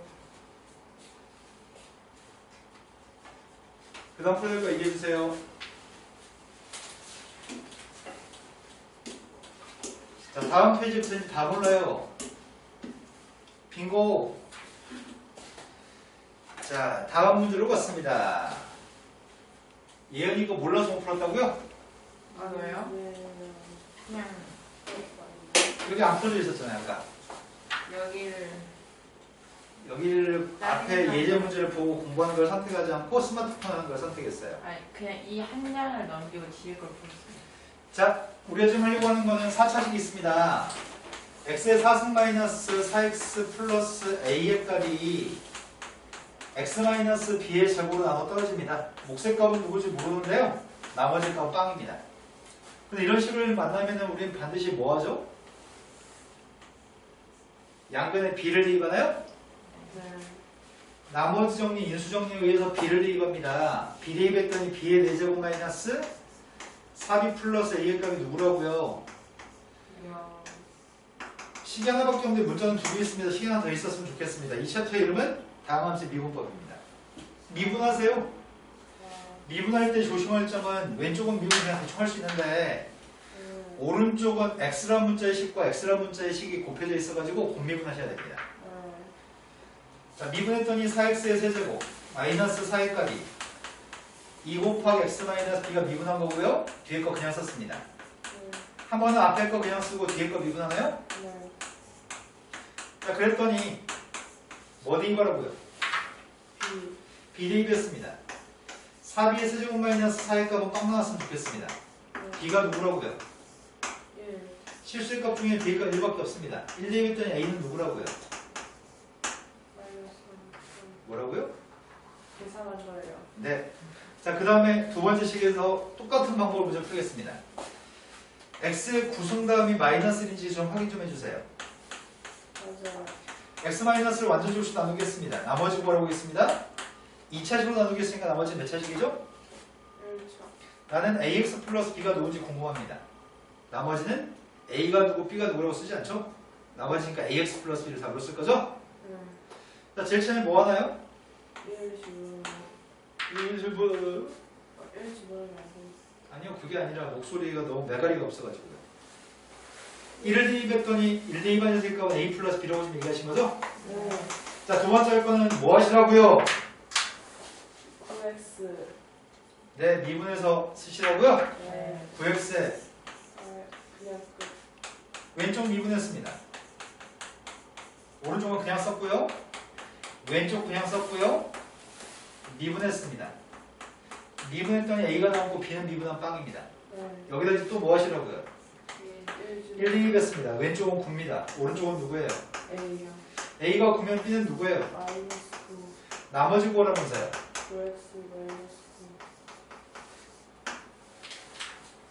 그 다음 풀어야 할 거 얘기해주세요. 자, 다음 페이지부터 이제 다 몰라요. 빙고. 자, 다음 문제로 갔습니다. 예언이 이거 몰라서 못 풀었다고요? 맞아요? 네. 그냥 여기 안 풀어져 있었잖아요, 아까. 여기를 앞에 예제 문제를 보고 공부하는 걸 선택하지 않고 스마트폰 하는 걸 선택했어요. 아니 그냥 이 한 장을 넘기고 뒤에 걸 풀었어요. 자, 우리가 지금 하려고 하는 거는 4차식이 있습니다. x의 4승 마이너스 4x 플러스 a의 값이 x 마이너스 b의 제곱으로 나눠 떨어집니다. 몫의 값은 누구지 모르는데요. 나머지 값은 빵입니다. 근데 이런 식을 만나면 우리는 반드시 뭐 하죠? 양변에 b를 대입하나요? 네. 나머지 정리, 인수 정리에 의해서 B를 대입합니다. B 대입했더니 B의 4제곱 마이너스 4B 플러스 A의 값이 누구라고요? 이야. 식이 하나밖에 없는데 문자는 2개 있습니다. 식이 하나 더 있었으면 좋겠습니다. 이 챕터의 이름은 다음 함수의 미분법입니다. 미분하세요. 미분할 때 조심할 점은 왼쪽은 미분 그냥 대충 할 수 있는데 오른쪽은 x란 문자의 식과 x란 문자의 식이 곱해져 있어가지고 곱미분하셔야 됩니다. 자, 미분했더니 4x의 세제곱 마이너스 4의 값이 2 곱하기 x 마이너스 b가 미분한 거고요. 뒤에 거 그냥 썼습니다. 한 번은 앞에 거 그냥 쓰고 뒤에 거 미분하나요? 자, 그랬더니 뭐 대입하라고요? b 대입했습니다. 4b의 세제곱 마이너스 4의 값은 빵 나왔으면 좋겠습니다. b가 누구라고요? 실수의 값 중에 b의 값 1밖에 없습니다. 1 대입했더니 a는 누구라고요? 뭐라고요? 계산한 거예요. 네. 자, 그 다음에 두 번째 식에서 똑같은 방법으로 문제 풀겠습니다. x의 구승다음이 마이너스인지 좀 확인 좀 해주세요. 맞아요. x 마이너스를 완전 조수 나누겠습니다. 나머지 뭐라고 하겠습니다? 2차식으로 나누겠으니까 나머지는 몇 차식이죠? 1차. 나는 ax 플러스 b가 누군지 궁금합니다. 나머지는 a가 누구 b가 누구라고 쓰지 않죠? 나머지니까 ax 플러스 b를 답으로 쓸 거죠? 자, 제일 처음에 뭐 하나요? 1주. 1주 1주 모르면 안 돼. 아니요, 그게 아니라 목소리가 너무 매가리가 없어가지고요. 1을 대입했더니 1 대입한 녀석의 값은 a 플러스 b라고 지금 얘기하신 거죠? 네. 자, 두 번째 할 거는 뭐 하시라고요? 9x. 네, 미분해서 쓰시라고요? 네. 9x에 그냥 끝. 왼쪽 미분했습니다. 오른쪽은 그냥 썼고요. 왼쪽 그냥 썼고요. 미분했습니다. 미분했더니 a가 나오고 b는 미분한 빵입니다. 네. 여기다 이제 또 뭐 하시라고요? 1주. 1 대입했습니다. 왼쪽은 9입니다. 오른쪽은 누구예요? A요. a가 9면 b는 누구예요? 마이너스 9. 나머지 구하라면서요. 9x 마이너스 9.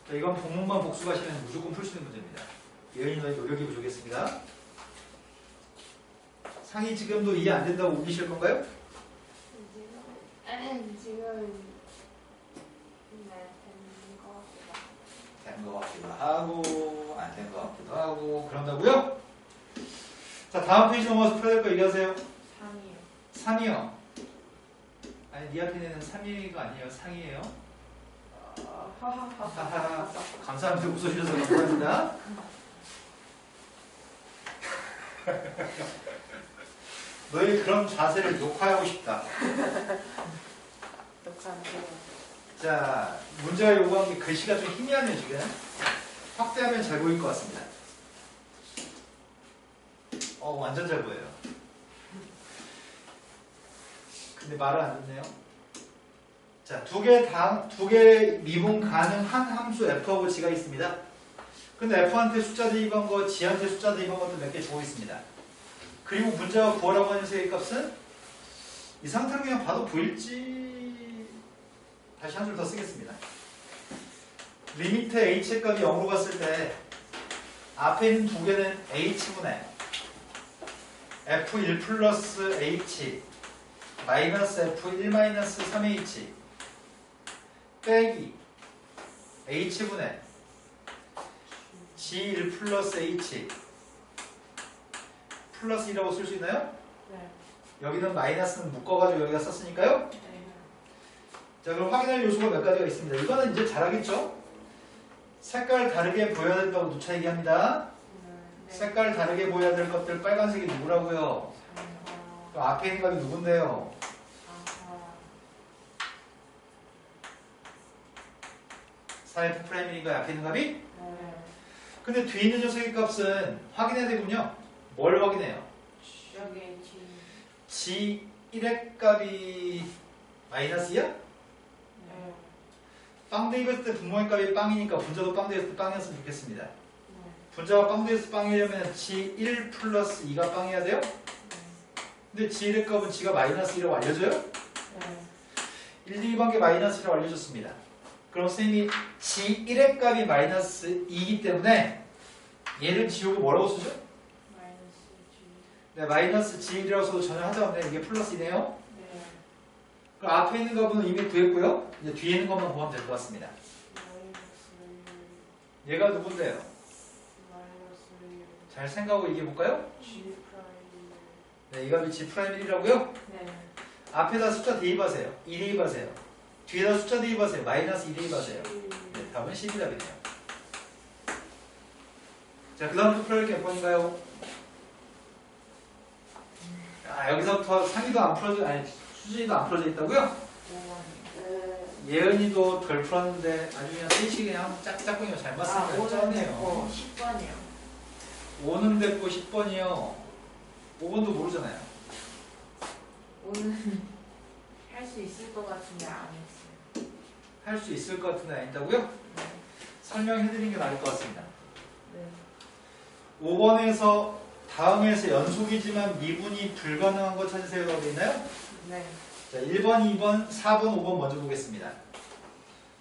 자, 이건 부문만 복수하시면 무조건 풀 수 있는 문제입니다. 예은이의 노력이 부족했습니다. 상이 지금도 이해 안 된다고 우기실 건가요? 지금 된 것 같기도 하고 안 된 것 같기도 하고 그런다고요? 자, 다음 페이지 넘어가서 풀어야 될 거 얘기하세요. 3이요. 3이요. 아니, 니 앞에는 3위가 아니에요. 상이에요. 하하하. 감사합니다. 웃어주셔서 감사합니다. 너희 그런 자세를 녹화하고 싶다. 녹화 안 돼요. 자, 문제가 요구한 게 글씨가 좀 희미하네요, 지금. 확대하면 잘 보일 것 같습니다. 완전 잘 보여요. 근데 말을 안 듣네요. 자, 두 개 미분 가능한 함수 f하고 g가 있습니다. 근데 f한테 숫자 대입한 거, g한테 숫자 대입한 것도 몇 개 주고 있습니다. 그리고 문제가 구하라고 하는 녀석의 값은 이 상태로 그냥 봐도 보일지 다시 한 줄 더 쓰겠습니다. 리미트 h의 값이 0으로 갔을 때 앞에 있는 두 개는 h분의 f1 플러스 h 마이너스 f1 마이너스 3h 빼기 h분의 g1 플러스 h 플러스 2라고 쓸 수 있나요? 네. 여기는 마이너스는 묶어가지고 여기다 썼으니까요. 네. 자, 그럼 확인할 요소가 몇 가지가 있습니다. 이거는 이제 잘 알겠죠? 색깔 다르게 보여야 된다고 누차 얘기합니다. 색깔 다르게 보여야 될 것들 빨간색이 누구라고요? 또 앞에 있는 값이 누군데요? 4f 프라임이니까 앞에 있는 값이? 근데 뒤에 있는 녀석의 값은 확인해야 되군요. 뭘 확인해요? 여기 G. G1의 값이 마이너스야? 네. 빵 대입했을 때 분모의 값이 빵이니까 분자도 빵 대입했을 때 빵이었으면 좋겠습니다. 네. 분자가 빵 대입해서 빵이려면 G1 플러스 2가 빵이어야 돼요? 근데 G1의 값은 G가 마이너스 2라고 알려줘요? 네. 1, 2번 게 마이너스 1라고 알려줬습니다. 그럼 선생님이 G1의 값이 마이너스 2이기 때문에 얘를 지우고 뭐라고 쓰죠? 마이너스 G. 네, 마이너스 G1이라고 써도 전혀 하자없네. 이게 플러스 2네요. 그 앞에 있는 값은 이미 구했고요. 이제 뒤에 있는 것만 보면 될 것 같습니다. 얘가 누군데요? 잘 생각하고 얘기해 볼까요? G 네, 이 값이 G'1이라고요? 네. 앞에다 숫자 대입하세요. 2 대입하세요. 뒤에다 숫자 대입하세요. 마이너스 2 대입하세요. 프라임. 네, 답은 12답이네요. 자, 그 다음부터 풀어볼 게 몇 번인가요? 아, 여기서부터 상위도 안 풀어져, 아니, 수진이도 안 풀어져 있다고요? 5번. 예은이도 덜 풀었는데 아주 그냥 셋이 그냥 짝짝꿍이가 잘 맞으니까 5는 쩌네요. 됐고 10번이요. 5는 됐고 10번이요. 5번도 모르잖아요. 5는 할 수 있을 것 같은데 안 했어요. 할 수 있을 것 같은데 아니다고요? 네. 설명해드리는 게 나을 것 같습니다. 네. 5번에서 다음에서 연속이지만 미분이 불가능한 거 찾으세요라고 돼 있나요? 네. 자, 1번, 2번, 4번, 5번 먼저 보겠습니다.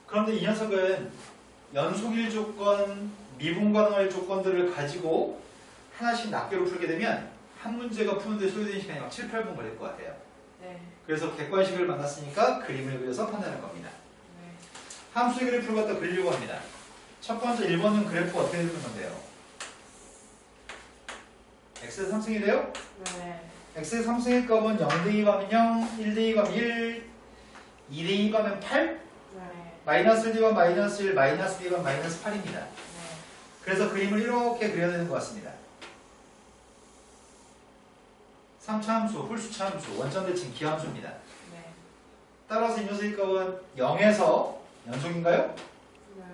그런데 이 녀석은 연속일 조건, 미분 가능할 조건들을 가지고 하나씩 낱개로 풀게 되면 한 문제가 푸는데 소요되는 시간이 막 7, 8분 걸릴 것 같아요. 네. 그래서 객관식을 만났으니까 그림을 그려서 판단할 겁니다. 네. 함수의 그래프를 갖다 그리려고 합니다. 첫 번째 1번은 그래프가 어떻게 되는 건데요? x의 3승이래요? 네. x의 3승의 값은 0 대입하면 0, 1 대입하면 1, 2 대입하면 8, 네. 마이너스 1 대입하면 마이너스 1, 마이너스 대입하면 마이너스 8입니다. 네. 그래서 그림을 이렇게 그려야 되는 것 같습니다. 3차 함수, 홀수차 함수, 원점 대칭 기함수입니다. 네. 따라서 이 녀석의 값은 0에서 연속인가요? 네.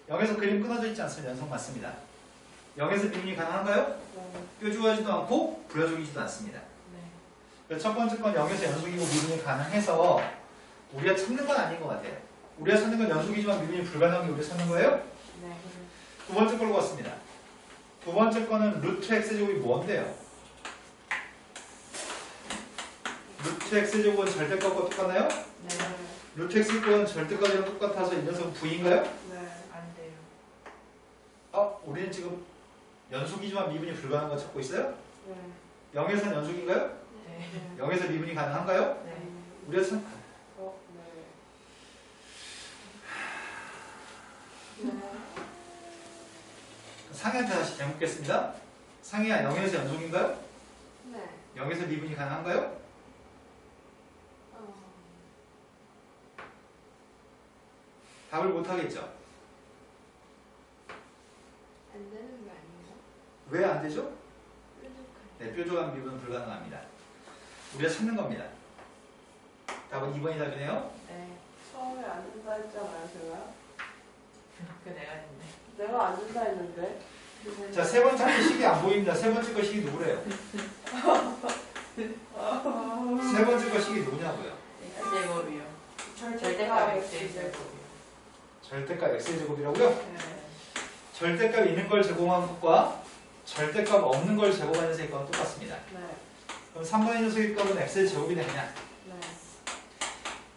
0에서 그림 끊어져 있지 않습니다. 연속 맞습니다. 0에서 미분이 가능한가요? 네. 뾰족하지도 않고 부여족이지도 않습니다. 네. 그래서 첫 번째 건 0에서 연속이고 미분이 가능해서 우리가 찾는 건 아닌 것 같아요. 우리가 찾는 건 연속이지만 미분이 불가능한 게 우리가 찾는 거예요? 네. 두 번째 걸로 갔습니다. 두 번째 거는 루트 x제곱이 뭔데요? 루트 x제곱은 절대값과 똑같나요? 네. 루트 x제곱은 절대값이랑 똑같아서 이 녀석은 v인가요? 네. 안 돼요. 우리는 지금 연속이지만 미분이 불가능한 거 찾고 있어요? 네. 0에서는 연속인가요? 네. 0에서 미분이 가능한가요? 네. 우리가 찾... 네. 상희한테 다시 되묻겠습니다. 상희야, 0에서 연속인가요? 네. 0에서 미분이 가능한가요? 답을 못하겠죠? 안 되는 게 아닌가? 왜 안 되죠? 뾰족한. 네, 뾰족한 미분은 불가능합니다. 우리가 찾는 겁니다. 답은 2번이 답이네요. 네. 처음에 안 된다 했잖아요, 제가. 그 내가 했는데. 내가 안 된다 했는데. 자, 세 번째 거 식이 안 보입니다. 세 번째 거 식이 누구래요? 세 번째 거 식이 누구냐고요? X제곱이요. 절대값 절대값 X제곱이요. 절대값 x제곱이라고요? 네. 절대값 있는 걸 제곱한 것과 절대값 없는 걸 제곱하는 녀석의 값은 똑같습니다. 네. 그럼 3번의 녀석의 값은 x의 제곱이 되느냐? 네.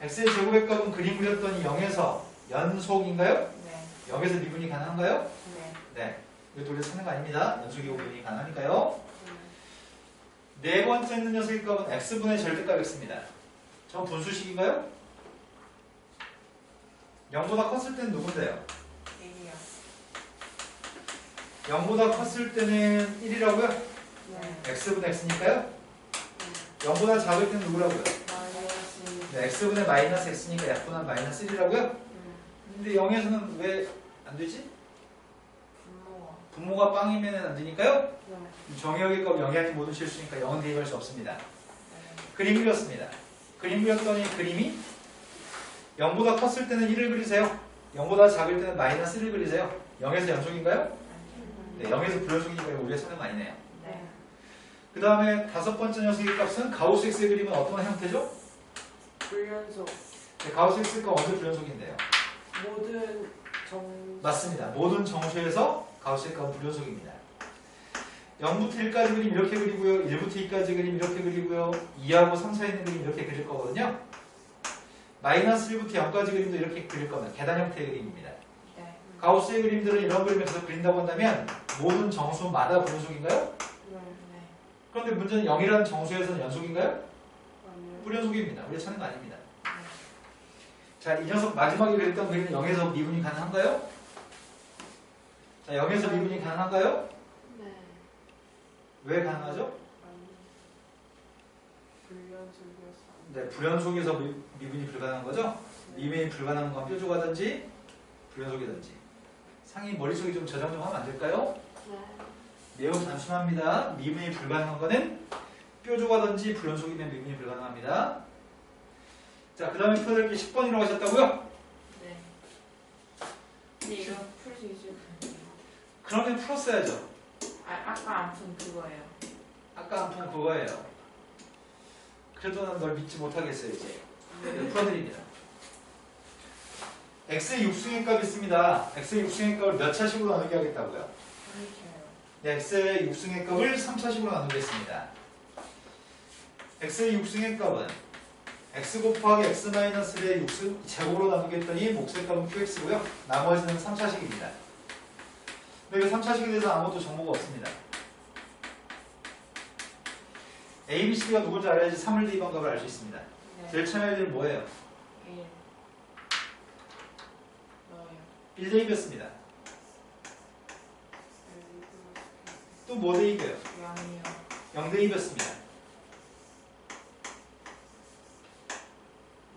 x의 제곱의 값은 그림 그렸더니 0에서 연속인가요? 네. 0에서 미분이 가능한가요? 네. 네. 이것도 우리가 찾는 거 아닙니다. 연속이고 미분이 가능하니까요. 네. 네 번째 있는 녀석의 값은 x분의 절대값 x입니다. 전 분수식인가요? 0보다 컸을 때는 누군데요? 1이요. 0보다 컸을 때는 1이라고요? 네. x분의 x니까요? 0보다 작을 때는 누구라고요? 마이너스. 네, x분의 마이너스 x니까 약분한 마이너스 1이라고요? 근데 0에서는 왜 안 되지? 분모가. 분모가 빵이면 안 되니까요? 네. 정의역의 값 영향이 모든 실수니까 0은 대입할 수 없습니다. 네. 그림 그렸습니다. 그림 그렸더니 그림이 0보다 컸을 때는 1을 그리세요. 0보다 작을 때는 마이너스 1을 그리세요. 0에서 연속인가요? 네, 0에서 불연속이니까 우리가 찾는 거 아니네요. 네. 그 다음에 다섯 번째 녀석의 값은 가우스 x의 그림은 어떤 형태죠? 불연속. 네, 가우스 x가 언제 불연속인데요? 모든 정. 맞습니다. 모든 정수에서 가우스 값은 불연속입니다. 0부터 1까지 그림 이렇게 그리고요. 1부터 2까지 그림 이렇게 그리고요. 2하고 3, 4에 있는 그림 이렇게 그릴 거거든요. 마이너스 1부터 0까지 그림도 이렇게 그릴 겁니다. 계단 형태의 그림입니다. 네. 가우스의 그림들은 이런 그림을 계속 그린다고 한다면 모든 정수마다 불연속인가요? 네. 네. 그런데 문제는 0이라는 정수에서는 연속인가요? 아니요. 불연속입니다. 우리가 찾는 거 아닙니다. 네. 자, 이 녀석 마지막에 그랬던 그림은 0에서 미분이 가능한가요? 자, 0에서 미분이 가능한가요? 네. 왜 가능하죠? 아니. 불연속이어서. 네, 불연속에서 미분이 불가능한 거죠? 미분이 불가능한 건 뾰족하든지 불연속이든지. 상이 머릿속에 좀 저장 좀 하면 안 될까요? 네. 매우 단순합니다. 미분이 불가능한 거는 뾰족하든지 불연속이면 미분이 불가능합니다. 자, 그 다음에 풀어드릴 게 10번이라고 하셨다고요? 네. 근데 이거 풀 수 있을 텐데. 그러면 풀었어야죠. 아까 안 푼 그거예요. 아까 안 푼 그거예요. 그래도 난 널 믿지 못하겠어요, 이제. 네, 풀어드립니다. x의 육승의 값이 있습니다. x의 육승의 값을 몇 차식으로 나누게 하겠다고요? 네, x의 육승의 값을 3차식으로 나누겠습니다. x의 육승의 값은 x 곱하기 x-1의 육승 제곱으로 나누겠더니 몫의 값은 qx고요. 나머지는 3차식입니다. 근데 이 3차식에 대해서 아무것도 정보가 없습니다. a, b, c가 누군지 알아야지 3을 대입한 값을 알 수 있습니다. 네. 제일 처음 해야 될 뭐예요? 1 넣어요. 1 대입했습니다. 또 뭐 대입해요? 0이요. 0 대입했습니다.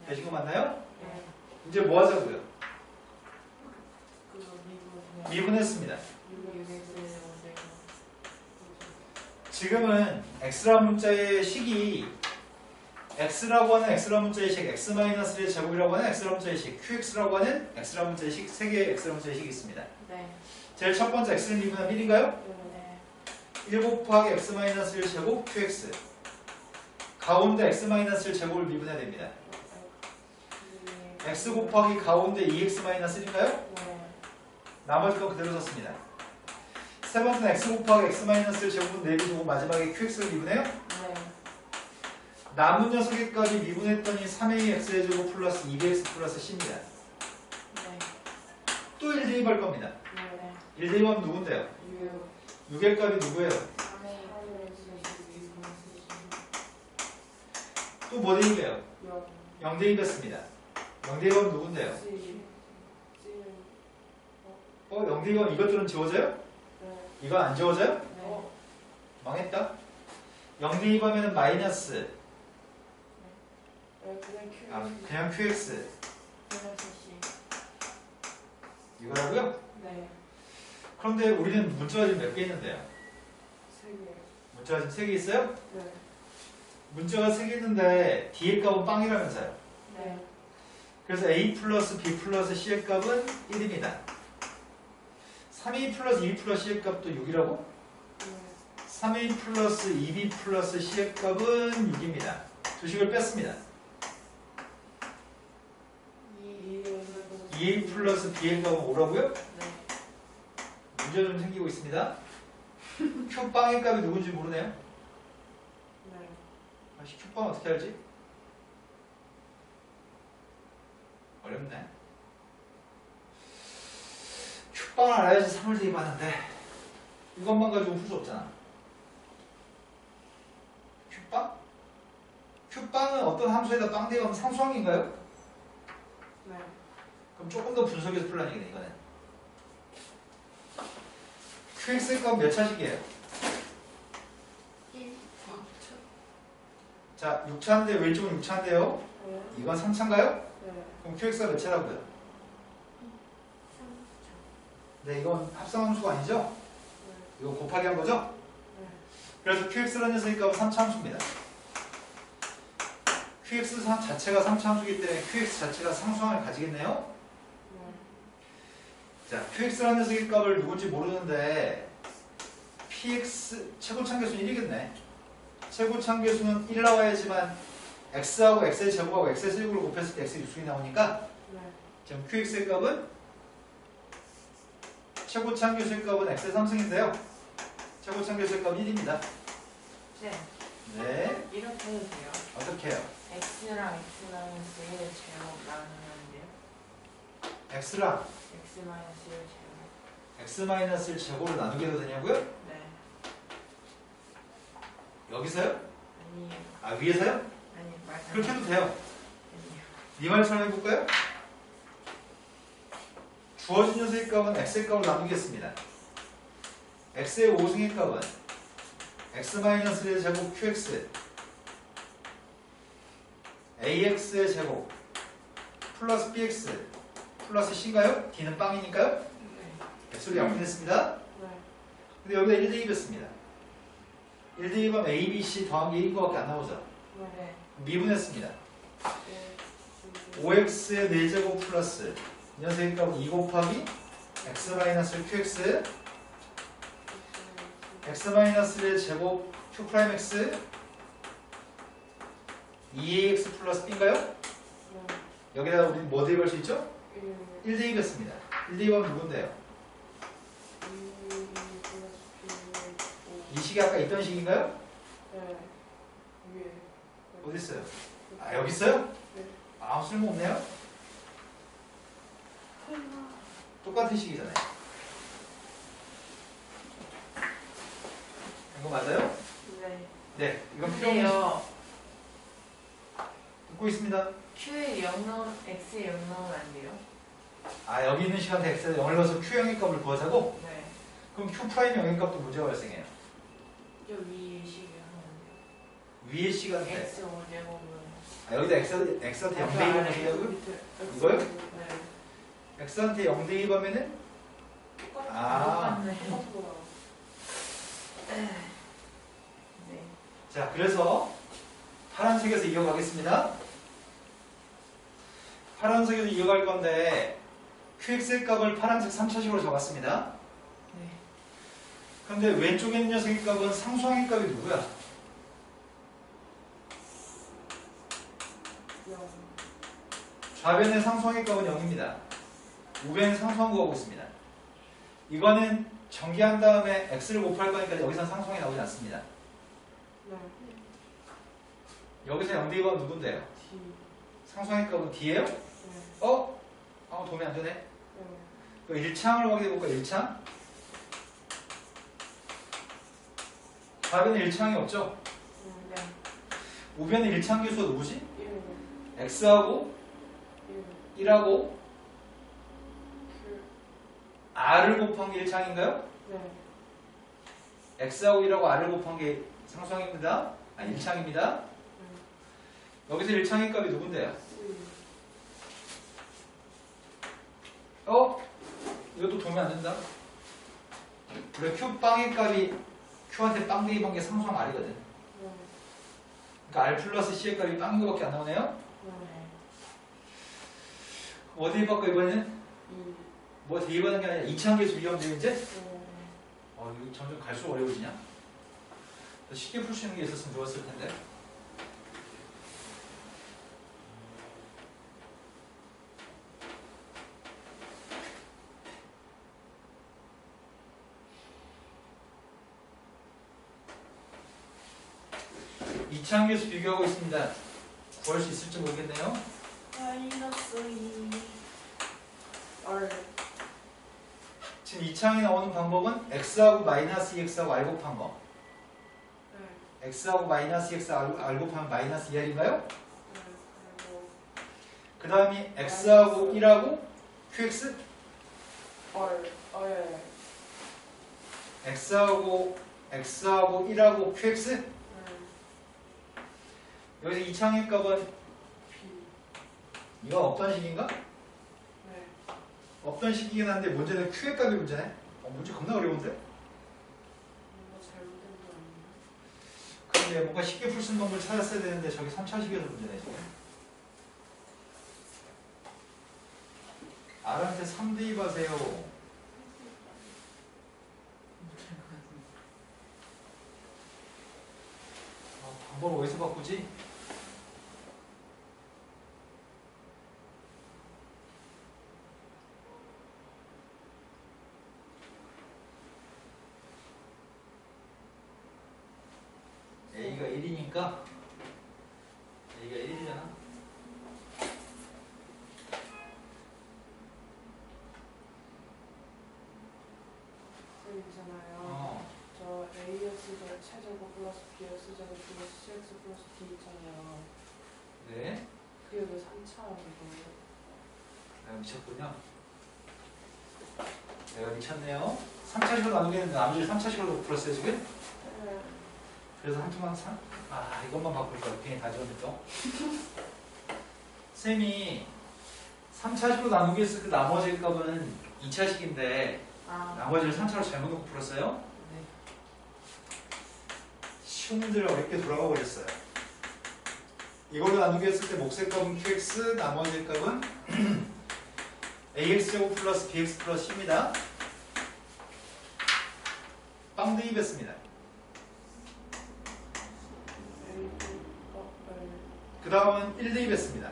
되신 거 맞나요? 네. 이제 뭐 하자고요? 그거 미분. 미분했습니다. 6x 지금은 x라는 문자의 식이 x라고 하는 x라는 문자의 식 x-1의 제곱이라고 하는 x라는 문자의 식 qx라고 하는 x라는 문자의 식 3개의 x라는 문자의 식이 있습니다. 네. 제일 첫 번째 x를 미분하면 1인가요? 네. 1 곱하기 x-1 제곱 qx 가운데 x-1 제곱을 미분해야 됩니다. x 곱하기 가운데 2x-1인가요? 네. 나머지 건 그대로 썼습니다. 세 번째는 x 곱하기 x-1 제곱은 내비두고 마지막에 qx를 미분해요? 네. 남은 녀석의 값이 미분했더니 3ax의 제곱 플러스 2bx 플러스 c입니다. 네. 또 1 대입할 겁니다. 네. 1 대입하면 누군데요? 6 6의 값이 누구예요? 3a 또 뭐 대입해요? 0. 0 대입했습니다. 0 대입하면 누군데요? 0 대입하면 이것들은 지워져요? 네. 이거 안 지워져요? 네. 망했다. 0 대입하면 마이너스 그냥 qx 플러스 c. 이거라고요? 네. 그런데 우리는 문자가 지금 몇 개 있는데요? 3개. 문자가 지금 3개 있어요? 네. 문자가 3개 있는데 d의 값은 빵이라면서요. 네. 그래서 a 플러스 b 플러스 c의 값은 1입니다. 3a 플러스 2b 플러스 c의 값도 6이라고? 네. 3a 플러스 2b 플러스 c의 값은 6입니다. 두 식을 뺐습니다. 2a 플러스 b의 값은 5라고요? 네. 문제 좀 생기고 있습니다. q빵의 값이 누군지 모르네요. 네. q빵 어떻게 알지? 어렵네. q빵을 알아야지 3을 대입하는데 이것만 가지고 풀 수 없잖아. q빵? q빵은 어떤 함수에다 빵 대입하면 상수항인가요? 네. 그럼 조금 더 분석해서 풀라는 얘기네 이거는. qx의 값 몇 차식이에요? 1. 자, 6차인데 왼쪽은 6차인데요. 네. 이건 3차인가요? 네. 그럼 qx가 몇 차라고요? 네, 이건 합성함수가 아니죠? 이거 곱하기 한 거죠? 네. 그래서 qx라는 녀석의 값은 3차 함수입니다. qx 자체가 3차 함수이기 때문에 qx 자체가 상수항을 가지겠네요. 네. 자, qx라는 녀석의 값을 누군지 모르는데 px 최고참계수는 1이겠네. 최고참계수는 1 나와야지만 x하고 x의 제곱하고 x의 세제곱을 곱했을 때 x의 유수이 나오니까 네. 지금 qx의 값은 최고참계수의 값은 x의 3승인데요. 최고참계수의 값은 1입니다. 네. 네, 이렇게 해도 돼요. 어떻게 해요? x랑 x랑 1의 제곱 나누면 돼요. x랑 x 마이너스 1 제곱. x-1 제곱을 나누게 해도 되냐고요? 네. 여기서요? 아니에요. 아, 위에서요? 아니, 맞아요. 그렇게 해도 돼요. 아니에요. 네 말처럼 해볼까요? 주어진 녀석의 값은 x의 값을 나누겠습니다. x의 5승의 값은 x-1의 제곱 qx ax의 제곱 플러스 bx 플러스 c인가요? d는 빵이니까요? 네. 소리 약분했습니다. 네. 근데 여기다 1 대입했습니다. 1 대입하면 a, b, c 더한 게 1인 것밖에 안 나오죠. 네. 미분했습니다. 네. 5x의 4제곱 플러스 이 녀석의 값은 2 곱하기 x-qx x-1의 제곱 q'x 2ax 플러스 b인가요? 네. 여기다가 우리 뭐 대입할 수 있죠? 1. 1 대입했습니다. 1 대입하면 누군데요? 이 식이 아까 있던 식인가요? 네. 위에. 어디 있어요? 아 여기 있어요? 네. 아무 쓸모없네요. 똑같은 식이잖아요. 이거 맞아요? 네. 네. 이건 필요 없는 식. 근데요. 듣고 있습니다. Q에 0 넣으면 X에 0 넣으면 안 돼요? 아 여기 있는 시간대 x에 0을 넣어서 q형의 값을 구하자고? 네. 그럼 q'의 값도 문제가 발생해요. 저 위에 식을 하면 위의 시간대. X 5제곱은 아, 여기다 x한테 0 대입하면 되냐고요? 이거요? 네. x한테 0 대입하면은 아. 똑같네. 똑같구나. 네. 자 그래서 파란색에서 이어가겠습니다. 파란색에서 이어갈 건데 qx의 값을 파란색 3차식으로 적었습니다. 네. 그런데 왼쪽에 있는 녀석의 값은 상수항의 값이 누구야? 0. 좌변의 상수항의 값은 0입니다. 우변의 상수항 구하고 있습니다. 이거는 전개한 다음에 x를 곱할 거니까 여기서 상수항이 나오지 않습니다. 네. 여기서 0 대입하면 누군데요? D. 상수항의 값은 d예요? 네. 어? 아무 도움이 안 되네. 네. 그럼 1창을 확인해 볼까? 1창? 좌변에 1창이 없죠? 네. 우변에 1창 계수가 누구지? 1. x하고 1. 1하고 Q. r을 곱한 게 1창인가요? 네. x하고 1하고 r을 곱한 게 상수항입니다. 아, 1창입니다. 여기서 1창의 값이 누군데요? C. 어? 이것도 도움이 안 된다. 우리 Q빵의 값이 Q한테 빵 대입한 게 상수항 R이거든. 네. 그러니까 R 플러스 C의 값이 빵인 것밖에 안 나오네요. 네. 뭐 대입할까 이번에는? 2. 뭐 대입하는 게 아니라 2창 계수 이해하면 이제? 네. 이거 점점 갈수록 어려워지냐? 더 쉽게 풀 수 있는 게 있었으면 좋았을 텐데. 이창 계수 비교하고 있습니다. 구할 수 있을지 모르겠네요. 마이너스 2. R. 지금 이창이 나오는 방법은 x하고 마이너스 2x하고 r 곱한 거. 네. x하고 마이너스 2x r 곱하면 마이너스 2r인가요? 네. 그리고 그 다음이 x하고 1하고 qx? R. R. x하고 1하고 qx? 네. 여기서 이창의 값은 B. 이건 없던 식인가? 네. 없던 식이긴 한데 문제는 q의 값이 문제네? 문제 겁나 어려운데? 뭔가 잘못된 거 아니에요? 근데 뭔가 쉽게 풀 수 있는 방법을 찾았어야 되는데 저기 3차식이어서 문제네 지금. r한테 3 대입하세요. 방법을 어디서 바꾸지? A가 1이니까 A가 1이잖아. 쌤 있잖아요. 어. 저 AX 최제곱 플러스 BX 제곱 플러스 CX 플러스 D 있잖아요. 네. 그게 왜 3차원이고요? 미쳤군요. 내가 미쳤네요. 3차식으로 나누겠는데 나머지 3차식으로 풀었어요 지금? 네. 그래서 한 투만 이것만 바꿀 거야. 괜히 다 지웠네 또. 쌤이 3차식으로 나누기 했을 때 나머지 값은 2차식인데 아, 나머지를 3차로 잘못 놓고 풀었어요. 네. 쉬운 문제를 어렵게 돌아가 버렸어요. 이걸로 나누기 했을 때 몫의 값은 qx, 나머지 값은 ax제곱 플러스 bx 플러스 c입니다. 빵 대입했습니다. 그 다음은 1 대입했습니다.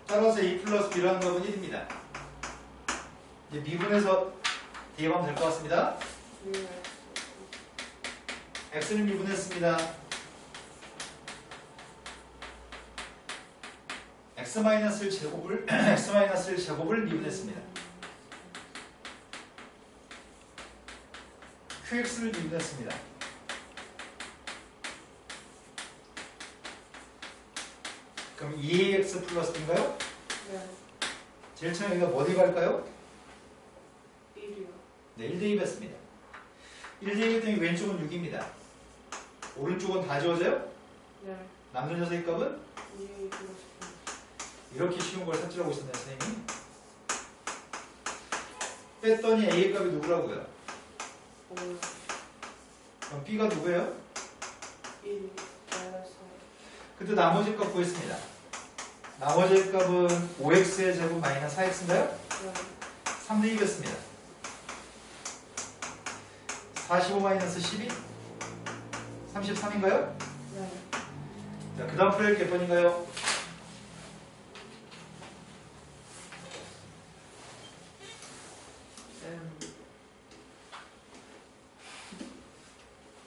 따라서 a 플러스 b라는 값은 1입니다. 이제 미분해서 대입하면 될 것 같습니다. x를 미분했습니다. x-1 제곱을 x-1 제곱을 미분했습니다. qx를 미분했습니다. 그럼 2ax 플러스 b인가요? 네. 제일 처음에 여기가 뭐 대입할까요? 1이요. 네, 1 대입했습니다. 1 대입했더니 왼쪽은 6입니다. 오른쪽은 다 지워져요? 네. 남는 녀석의 값은? 2A 플러스 이렇게 쉬운 걸 삭제하고 있었네요, 선생님이. 뺐더니 a의 값이 누구라고요? 5. 그럼 b가 누구예요? 1 마이너스 그때 나머지 값 구했습니다. 나머지 값은 5x의 제곱 마이너스 4x인가요? 4. 네. 3 대입했습니다. 45 마이너스 12? 33인가요? 네. 자, 그 다음 풀릴 게 몇 번인가요?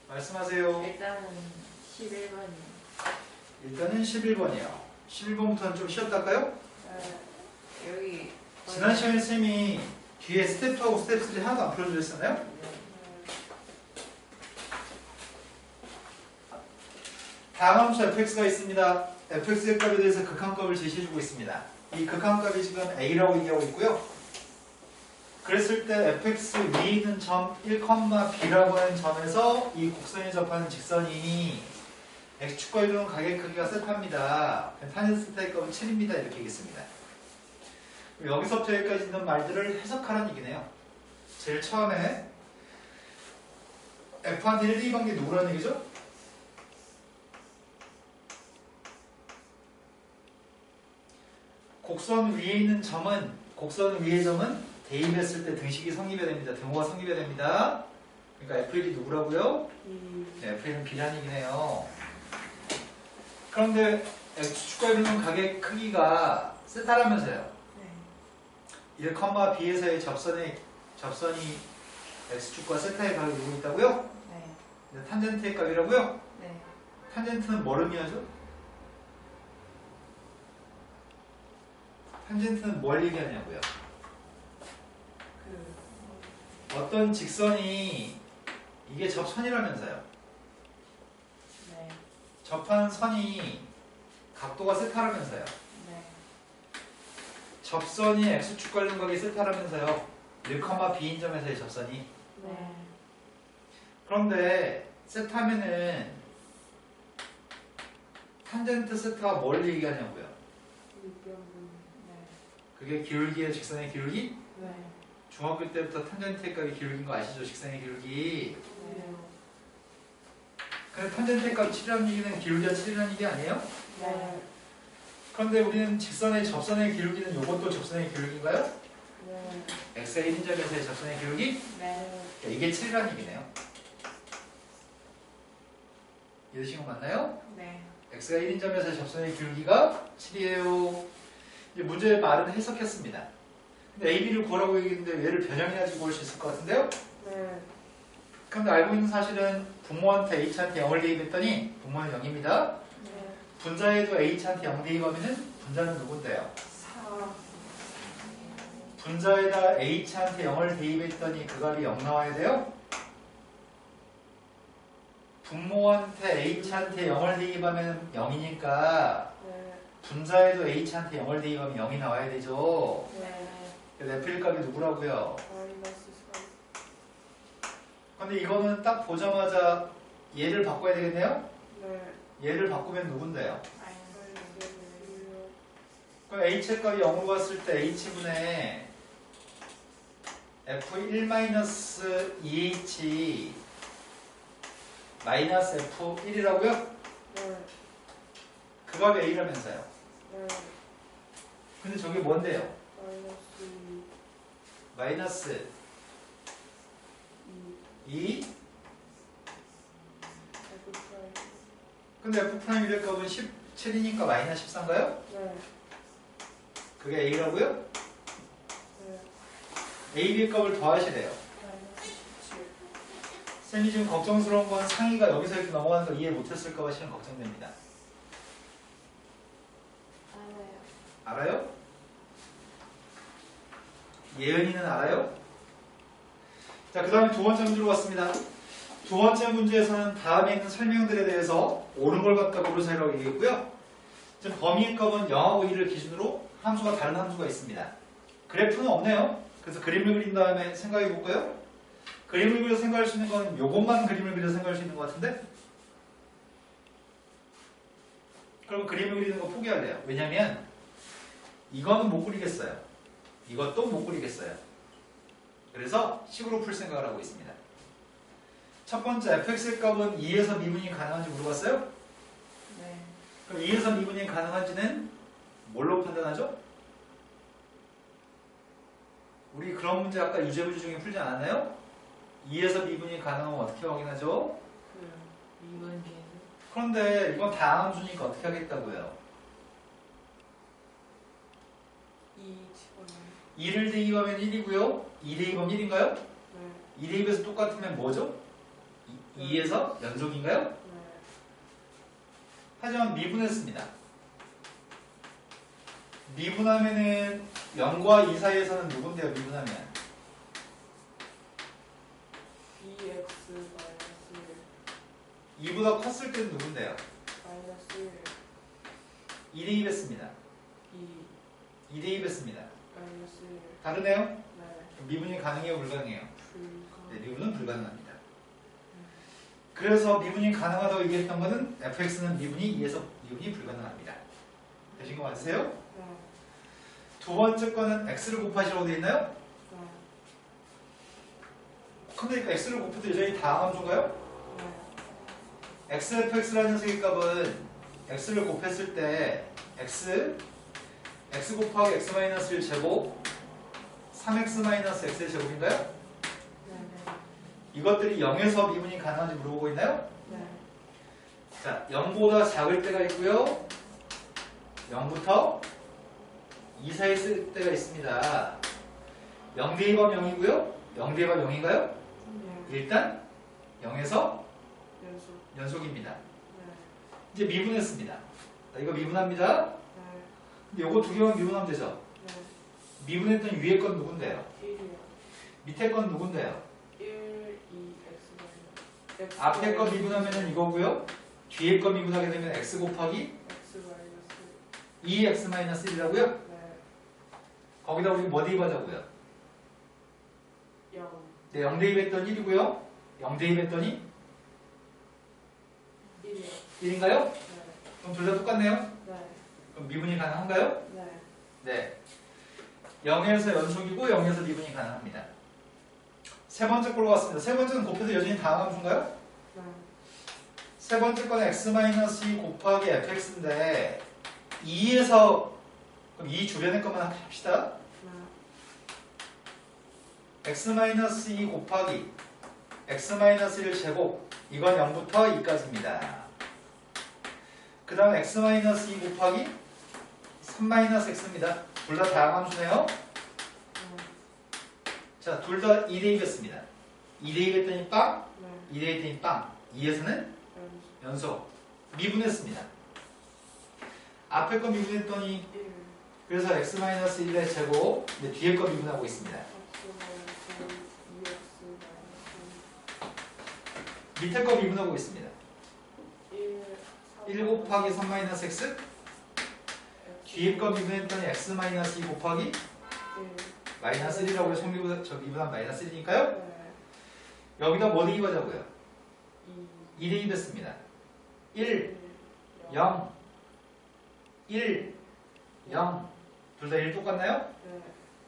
말씀하세요. 일단은 11번이요. 일단은 11번이에요. 11번부터는 좀 쉬었다 할까요? 네. 여기 지난 시간에 쌤이 뒤에 스텝 2하고 스텝 3 하나도 안 풀어주셨었나요? 네. 다함수 fx가 있습니다. fx의 값에 대해서 극한값을 제시해주고 있습니다. 이 극한값이 지금 a라고 얘기하고 있고요. 그랬을 때 fx 위에 있는 점 1,b라고 하는 점에서 이 곡선에 접하는 직선이 x축과 이루는 가격 크기가 세타입니다. 탄젠트 세타의 값은 7입니다. 이렇게 얘기했습니다. 여기서부터 여기까지 있는 말들을 해석하라는 얘기네요. 제일 처음에 f한테 1, 2 관계 누구라는 얘기죠? 곡선 위에 있는 점은, 곡선 위의 점은 대입했을 때 등식이 성립해야 됩니다. 등호가 성립해야 됩니다. 그러니까 F1이 누구라고요? 2. 네, F1은 B라는 얘기네요. 그런데 X축과 이루는 각의 크기가 세타라면서요. 네. 1,B에서의 접선이 X축과 세타의 값을 이루고 있다고요? 네. 네, 탄젠트의 값이라고요? 네. 탄젠트는 뭘 의미하죠? 탄젠트는 뭘 얘기하냐고요? 그 어떤 직선이 이게 접선이라면서요. 네. 접하는 선이 각도가 세타라면서요. 네. 접선이 X축 관련 각이 세타라면서요. 1,B인 점에서의 접선이. 네. 그런데 세타면은 탄젠트 세타가 뭘 얘기하냐고요. 네. 그게 기울기의 직선의 기울기? 네. 중학교 때부터 탄젠트의 값이 기울기인 거 아시죠? 직선의 기울기. 네. 근데 탄젠트의 값이 7이라는 얘기는 기울기가 7이라는 얘기 아니에요? 네. 그런데 우리는 직선의 접선의 기울기는 이것도 접선의 기울기인가요? 네. x가 1인 점에서의 접선의 기울기? 네. 이게 7이라는 얘기네요. 이해되신 거 맞나요? 네. x가 1인 점에서의 접선의 기울기가 7이에요. 이제 문제의 말은 해석했습니다. 근데 a, b를 구하라고 얘기했는데 얘를 변형해가지고 올 수 있을 것 같은데요? 네. 그런데 알고 있는 사실은 부모한테 h한테 0을 대입했더니 부모는 0입니다. 네. 분자에도 h한테 0 대입하면은 분자는 누군데요? 4. 분자에다 h한테 0을 대입했더니 그 값이 0 나와야 돼요? 부모한테 h한테 0을 대입하면 0이니까 네. 분자에도 h한테 0을 대입하면 0이 나와야 되죠. 네. 그래서 f1 값이 누구라고요? 마이너스 3. 근데 이거는 딱 보자마자 얘를 바꿔야 되겠네요? 네. 얘를 바꾸면 누군데요? 마이너스 그럼 h의 값이 0으로 갔을 때 h분의 f1-2h 마이너스 f1이라고요? 네. 그 값이 a라면서요. 네. 근데 저게 뭔데요? 마이너스 마이너스 2. 2. F 프라임. 근데 f'의 값은 17이니까 마이너스 14인가요? 네. 그게 a라고요? 네. a, b 값을 더하시래요. 마이너스 17. 쌤이 지금 걱정스러운 건 상위가 여기서 이렇게 넘어가는 걸 이해 못했을까봐 실은 걱정됩니다. 알아요. 알아요? 예은이는 알아요? 자, 그 다음에 두 번째 문제로 왔습니다. 두 번째 문제에서는 다음에 있는 설명들에 대해서 옳은 걸 갖다 고르세요라고 얘기했고요. 지금 범위의 값은 0하고 2를 기준으로 함수가 다른 함수가 있습니다. 그래프는 없네요. 그래서 그림을 그린 다음에 생각해 볼까요? 그림을 그려서 생각할 수 있는 건 요것만 그림을 그려서 생각할 수 있는 것 같은데? 그럼 그림을 그리는 거 포기할래요. 왜냐면 이거는 못 그리겠어요. 이것도 못 그리겠어요. 그래서 식으로 풀 생각을 하고 있습니다. 첫 번째 fx의 값은 2에서 미분이 가능한지 물어봤어요? 네. 그럼 2에서 미분이 가능한지는 뭘로 판단하죠? 우리 그런 문제 아까 유제문제 중에 풀지 않았나요? 2에서 미분이 가능하면 어떻게 확인하죠? 그 미분 계수. 그런데 이건 다함수니까 어떻게 하겠다고요? 2 집어넣어요. 2를 대입하면 1이고요. 2 대입하면 1인가요? 네. 2 대입에서 똑같으면 뭐죠? 2에서 연속인가요? 네. 하지만 미분했습니다. 미분하면은 0과 2 사이에서는 누군데요? 미분하면 2x 마이너스 2보다 컸을 때는 누군데요? 마이너스 2 대입했습니다. 2 2 대입했습니다. 마이너스 1. 다르네요? 네. 미분이 가능해요? 불가능해요? 불가. 네, 미분은 불가능합니다. 그래서 미분이 가능하다고 얘기했던 것은 fx는 미분이 2에서 미분이 불가능합니다. 되신 거 맞으세요? 네. 두 번째 거는 x를 곱하시라고 되어 있나요? 네. 근데 x를 곱해도 여전히 다함수인가요? 네. xfx라는 녀석의 값은 x를 곱했을 때 x 곱하기 x-1 제곱 3x-x의 제곱인가요? 네. 이것들이 0에서 미분이 가능한지 물어보고 있나요? 네. 자, 0보다 작을 때가 있고요. 0부터 2 사이에 쓸 때가 있습니다. 0 대입하면 0이고요. 0 대입하면 0인가요? 네. 일단 0에서 연속. 연속입니다. 네. 이제 미분했습니다. 자, 이거 미분합니다. 네. 근데 요거 두 개만 미분하면 되죠. 네. 미분했던 위에 건 누군데요? 1이요. 밑에 건 누군데요? 1, 2, x 마이너스. 앞에 거 미분하면은 이거고요. 뒤에 거 미분하게 되면 x 곱하기 x 마이너스. 2x-1이라고요? 네. 거기다 우리 뭐 대입하자고요? 0. 네, 0 대입했던 1이고요. 0 대입했더니 1이요. 1인가요? 네. 그럼 둘 다 똑같네요. 네. 그럼 미분이 가능한가요? 네. 네. 0에서 연속이고 0에서 미분이 가능합니다. 세 번째 걸로 왔습니다. 세 번째는 곱해도 여전히 다함수인가요? 네. 세 번째 건 x-2 곱하기 fx인데 2에서 그럼 2 주변의 것만 합시다. 네. x-2 곱하기 x-1 제곱 이건 0부터 2까지입니다. 그 다음 x-2 곱하기 3-x입니다. 둘 다 다항함수네요. 자, 둘 다 2 대입했습니다. 2 대입했더니 빵, 네. 2 대입했더니 빵. 2에서는 연속. 연속. 미분했습니다. 앞에 거 미분했더니 1. 그래서 x-1의 제곱 근데 뒤에 거 미분하고 있습니다. x 마이너스 2x 마이너스. 밑에 거 미분하고 있습니다. 1. 1 곱하기 3-x 뒤에 거 미분했더니 x-2 곱하기 네. 마이너스 1이라고 해서 미분, 저 미분하면 마이너스 1이니까요. 네. 여기다 뭐 대입하자고요? 2. 2 대입했습니다. 1, 0, 1, 0. 둘 다 1 똑같나요? 네.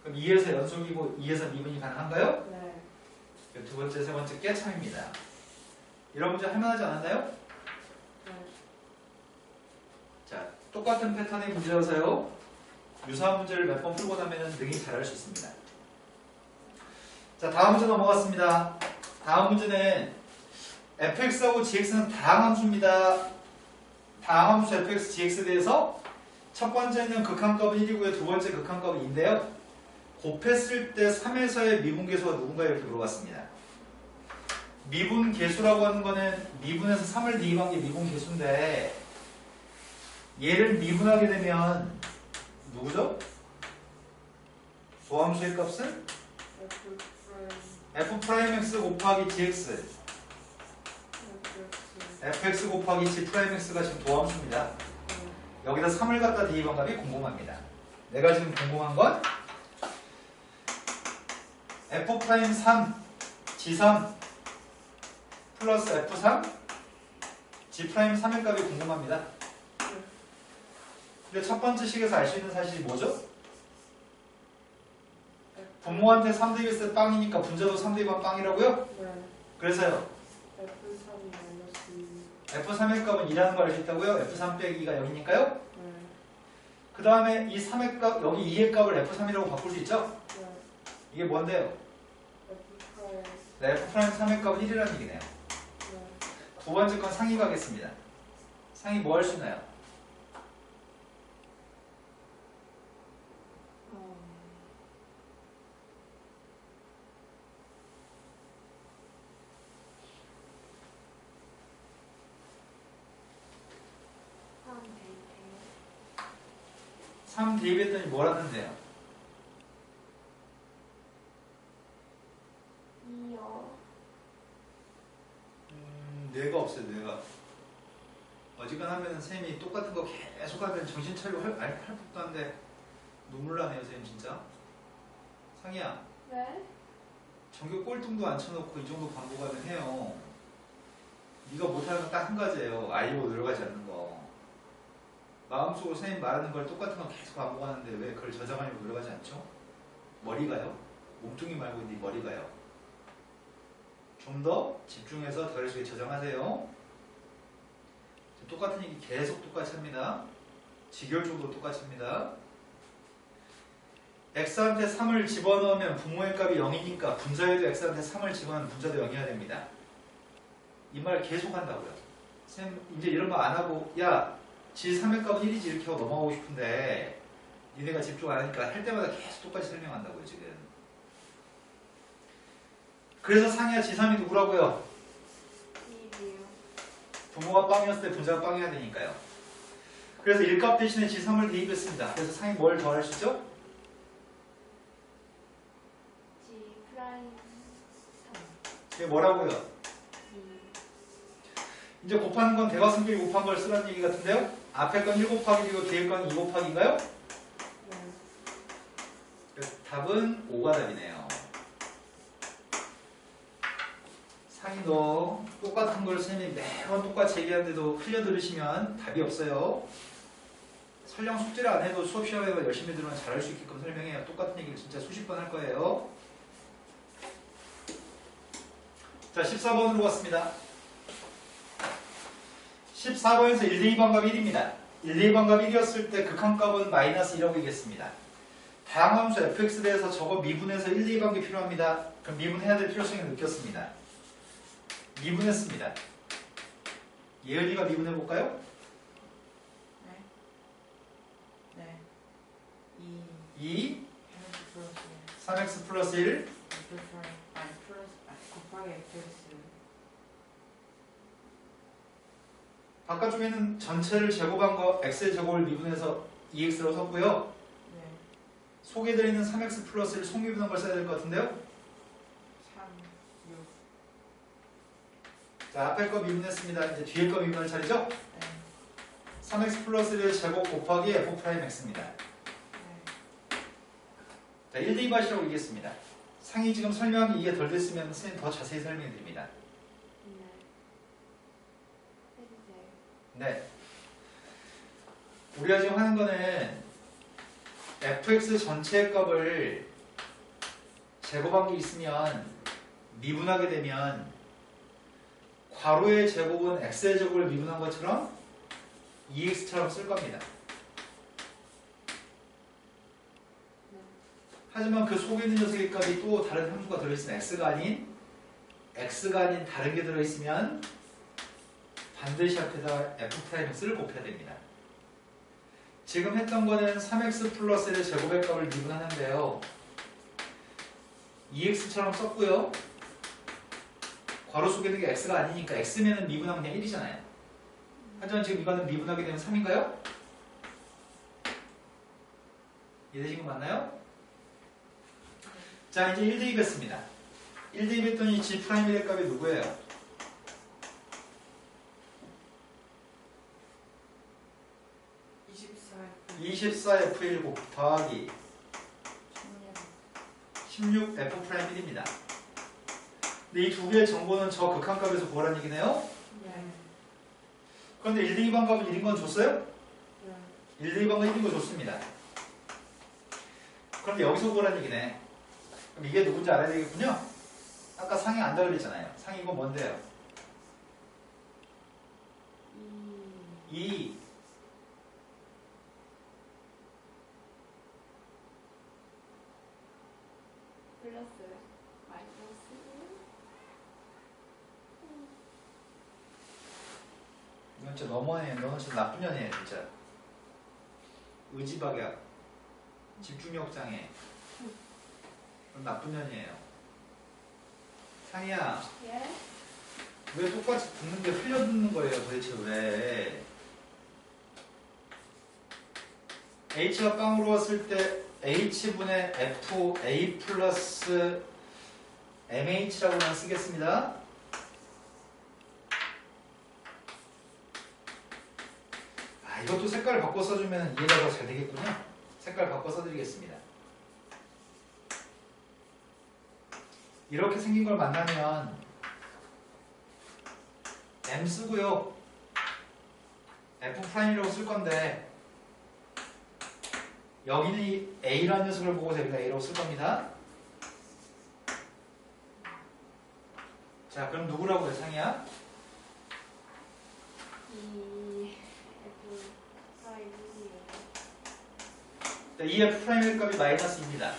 그럼 2에서 연속이고 2에서 미분이 가능한가요? 네. 두 번째, 세 번째 깨참입니다. 이런 문제 할만하지 않았나요? 네. 자, 똑같은 패턴의 문제여서요. 유사한 문제를 몇 번 풀고 나면 능히 잘할 수 있습니다. 자, 다음 문제 넘어갔습니다. 다음 문제는 fx하고 gx는 다항함수입니다. 다항함수 fx, gx에 대해서 첫 번째는 극한값은 1이고요. 두 번째 극한값은 2인데요. 곱했을 때 3에서의 미분계수가 누군가 이렇게 물어봤습니다. 미분계수라고 하는 거는 미분에서 3을 대입한 게 미분계수인데 얘를 미분하게 되면 누구죠? 소함수의 값은 F f'x 곱하기 gx F fx 곱하기 g'x가 지금 도함수입니다. 여기다 3을 갖다 대입한 값이 궁금합니다. 내가 지금 궁금한 건 f'3 g3 플러스 f3 g'3의 값이 궁금합니다. 근데 첫 번째 식에서 알 수 있는 사실이 뭐죠? 분모한테 3 대입했을 때 빵이니까 분자도 3 대입한 빵이라고요? 네. 그래서요. F3이 마이너스 2. f3의 값은 2라는 걸 알 수 있다고요? f3 빼기가 0이니까요? 네. 그 다음에 이 3의 값, 여기 2의 값을 f3이라고 바꿀 수 있죠? 네. 이게 뭔데요? 네, f'3의 값은 1이라는 얘기네요. 네. 두 번째 건 상위 가겠습니다. 상위 뭐 할 수 있나요? 한 데이트. 3 대입했더니 뭘 하는데요? 2요. 뇌가 없어요, 뇌가. 어지간하면 쌤이 똑같은 거 계속 하면 정신 차리고 할 법도 한데 눈물 나네요, 쌤 진짜. 상이야, 네. 전교 꼴등도 안 쳐놓고 이 정도 반복하면 해요. 네가 못하는 건 딱 한 가지예요. 알고 노력하지 않는 거. 마음속으로 선생님 말하는 걸 똑같은 거 계속 반복하는데 왜 그걸 저장하려고 노력하지 않죠? 머리가요? 몸뚱이 말고 네 머리가요. 좀 더 집중해서 더 열심히 저장하세요. 똑같은 얘기 계속 똑같이 합니다. 지겨울 정도로 똑같이 합니다. x한테 3을 집어넣으면 분모의 값이 0이니까 분자에도 x한테 3을 집어넣으면 분자도 0이어야 됩니다. 이 말 계속 한다고요. 쌤 이제 이런 거 안 하고 야 g3의 값은 1이지 이렇게 하고 넘어가고 싶은데 니네가 집중 안 하니까 할 때마다 계속 똑같이 설명한다고요 지금. 그래서 상이야 g3이 누구라고요? 2이요. 분모가 빵이었을 때 분자가 빵이어야 되니까요. 그래서 1값 대신에 g3을 대입했습니다. 그래서 상이 뭘 더할 수 있죠? G 프라임 3. 이게 뭐라고요? 2. 이제 곱하는 건 대각선끼리 곱한 걸 쓰라는 얘기 같은데요? 앞에 건 1 곱하기 1이고 뒤에 건 2 곱하기인가요? 네. 그래서 답은 5가 답이네요. 상이도 똑같은 걸 선생님이 매번 똑같이 얘기하는데도 흘려 들으시면 답이 없어요. 설령 숙제를 안 해도 수업 시험에 열심히 들으면 잘할 수 있게끔 설명해요. 똑같은 얘기를 진짜 수십 번 할 거예요. 자, 14번으로 갔습니다. 14번에서 1, 2, 2번 값 1입니다. 1, 2, 2번 값 1이었을 때 극한값은 마이너스 2라고 얘기했습니다. 다항함수 fx에 대해서 저거 미분해서 1, 2, 2번 게 필요합니다. 그럼 미분해야 될 필요성을 느꼈습니다. 미분했습니다. 예은이가 미분해볼까요? 네. 2 2, 플러스 3x 플러스 1 플러스 곱하기 fx. 바깥쪽에는 전체를 제곱한 거 x의 제곱을 미분해서 2x로 썼고요. 네. 속에 들어있는 3x 플러스를 속미분한 걸 써야 될 것 같은데요. 3 6. 자, 앞에 거 미분했습니다. 이제 뒤에 거 미분할 차례죠? 네. 3x 플러스 1의 제곱 곱하기 f 프라임 x입니다. 자, 1 대 2 방식이라고 얘기했습니다. 상이 지금 설명이 이게 덜 됐으면 선생님 더 자세히 설명해 드립니다. 네. 우리가 지금 하는 거는 fx 전체의 값을 제곱한 게 있으면 미분하게 되면 괄호의 제곱은 x의 제곱을 미분한 것처럼 2x처럼 쓸 겁니다. 하지만 그 속에 있는 녀석의 값이 또 다른 함수가 들어있으면 x가 아닌 다른 게 들어있으면 반드시 앞에다 f'x를 곱해야 됩니다. 지금 했던 거는 3x 플러스 1의 제곱의 값을 미분하는데요. 2x처럼 썼고요. 괄호 속에 있는 게 x가 아니니까 x면은 미분하면 그냥 1이잖아요. 하지만 지금 이거는 미분하게 되면 3인가요? 이해되신 거 맞나요? 자, 이제 1 대입했습니다. 1 대입했더니 g 프라임의 값이 누구예요? 24f1 곱하기 16f 프라임 1입니다. 근데 이 두 개의 정보는 저 극한값에서 구하라는 얘기네요. 그런데 1 대2 방값은 1인 건 줬어요? 1 대2 방값 1인 거 줬습니다. 그런데 여기서 구하라는 얘기네. 그럼 이게 누군지 알아야 되겠군요. 아까 상이 안다 그랬잖아요. 상이 이거 뭔데요? 2 플러스 마이너스 이건 진짜 너무하네. 너는 진짜 나쁜 년이에요, 진짜. 의지박약, 집중력 장애. 그건 나쁜 년이에요. 상이야, 예? 왜 똑같이 듣는 게 흘려 듣는 거예요, 도대체 왜? h가 빵으로 왔을 때 h분의 f a 플러스 mh라고만 쓰겠습니다. 이것도 색깔을 바꿔 써주면 이해가 더 잘 되겠군요. 색깔 바꿔 써드리겠습니다. 이렇게 생긴 걸 만나면 m 쓰고요. f'이라고 쓸 건데 여기는 이 a라는 녀석을 보고 저희가 a라고 쓸 겁니다. 자, 그럼 누구라고 해, 상이야? 이 f'의 값이 마이너스 2입니다.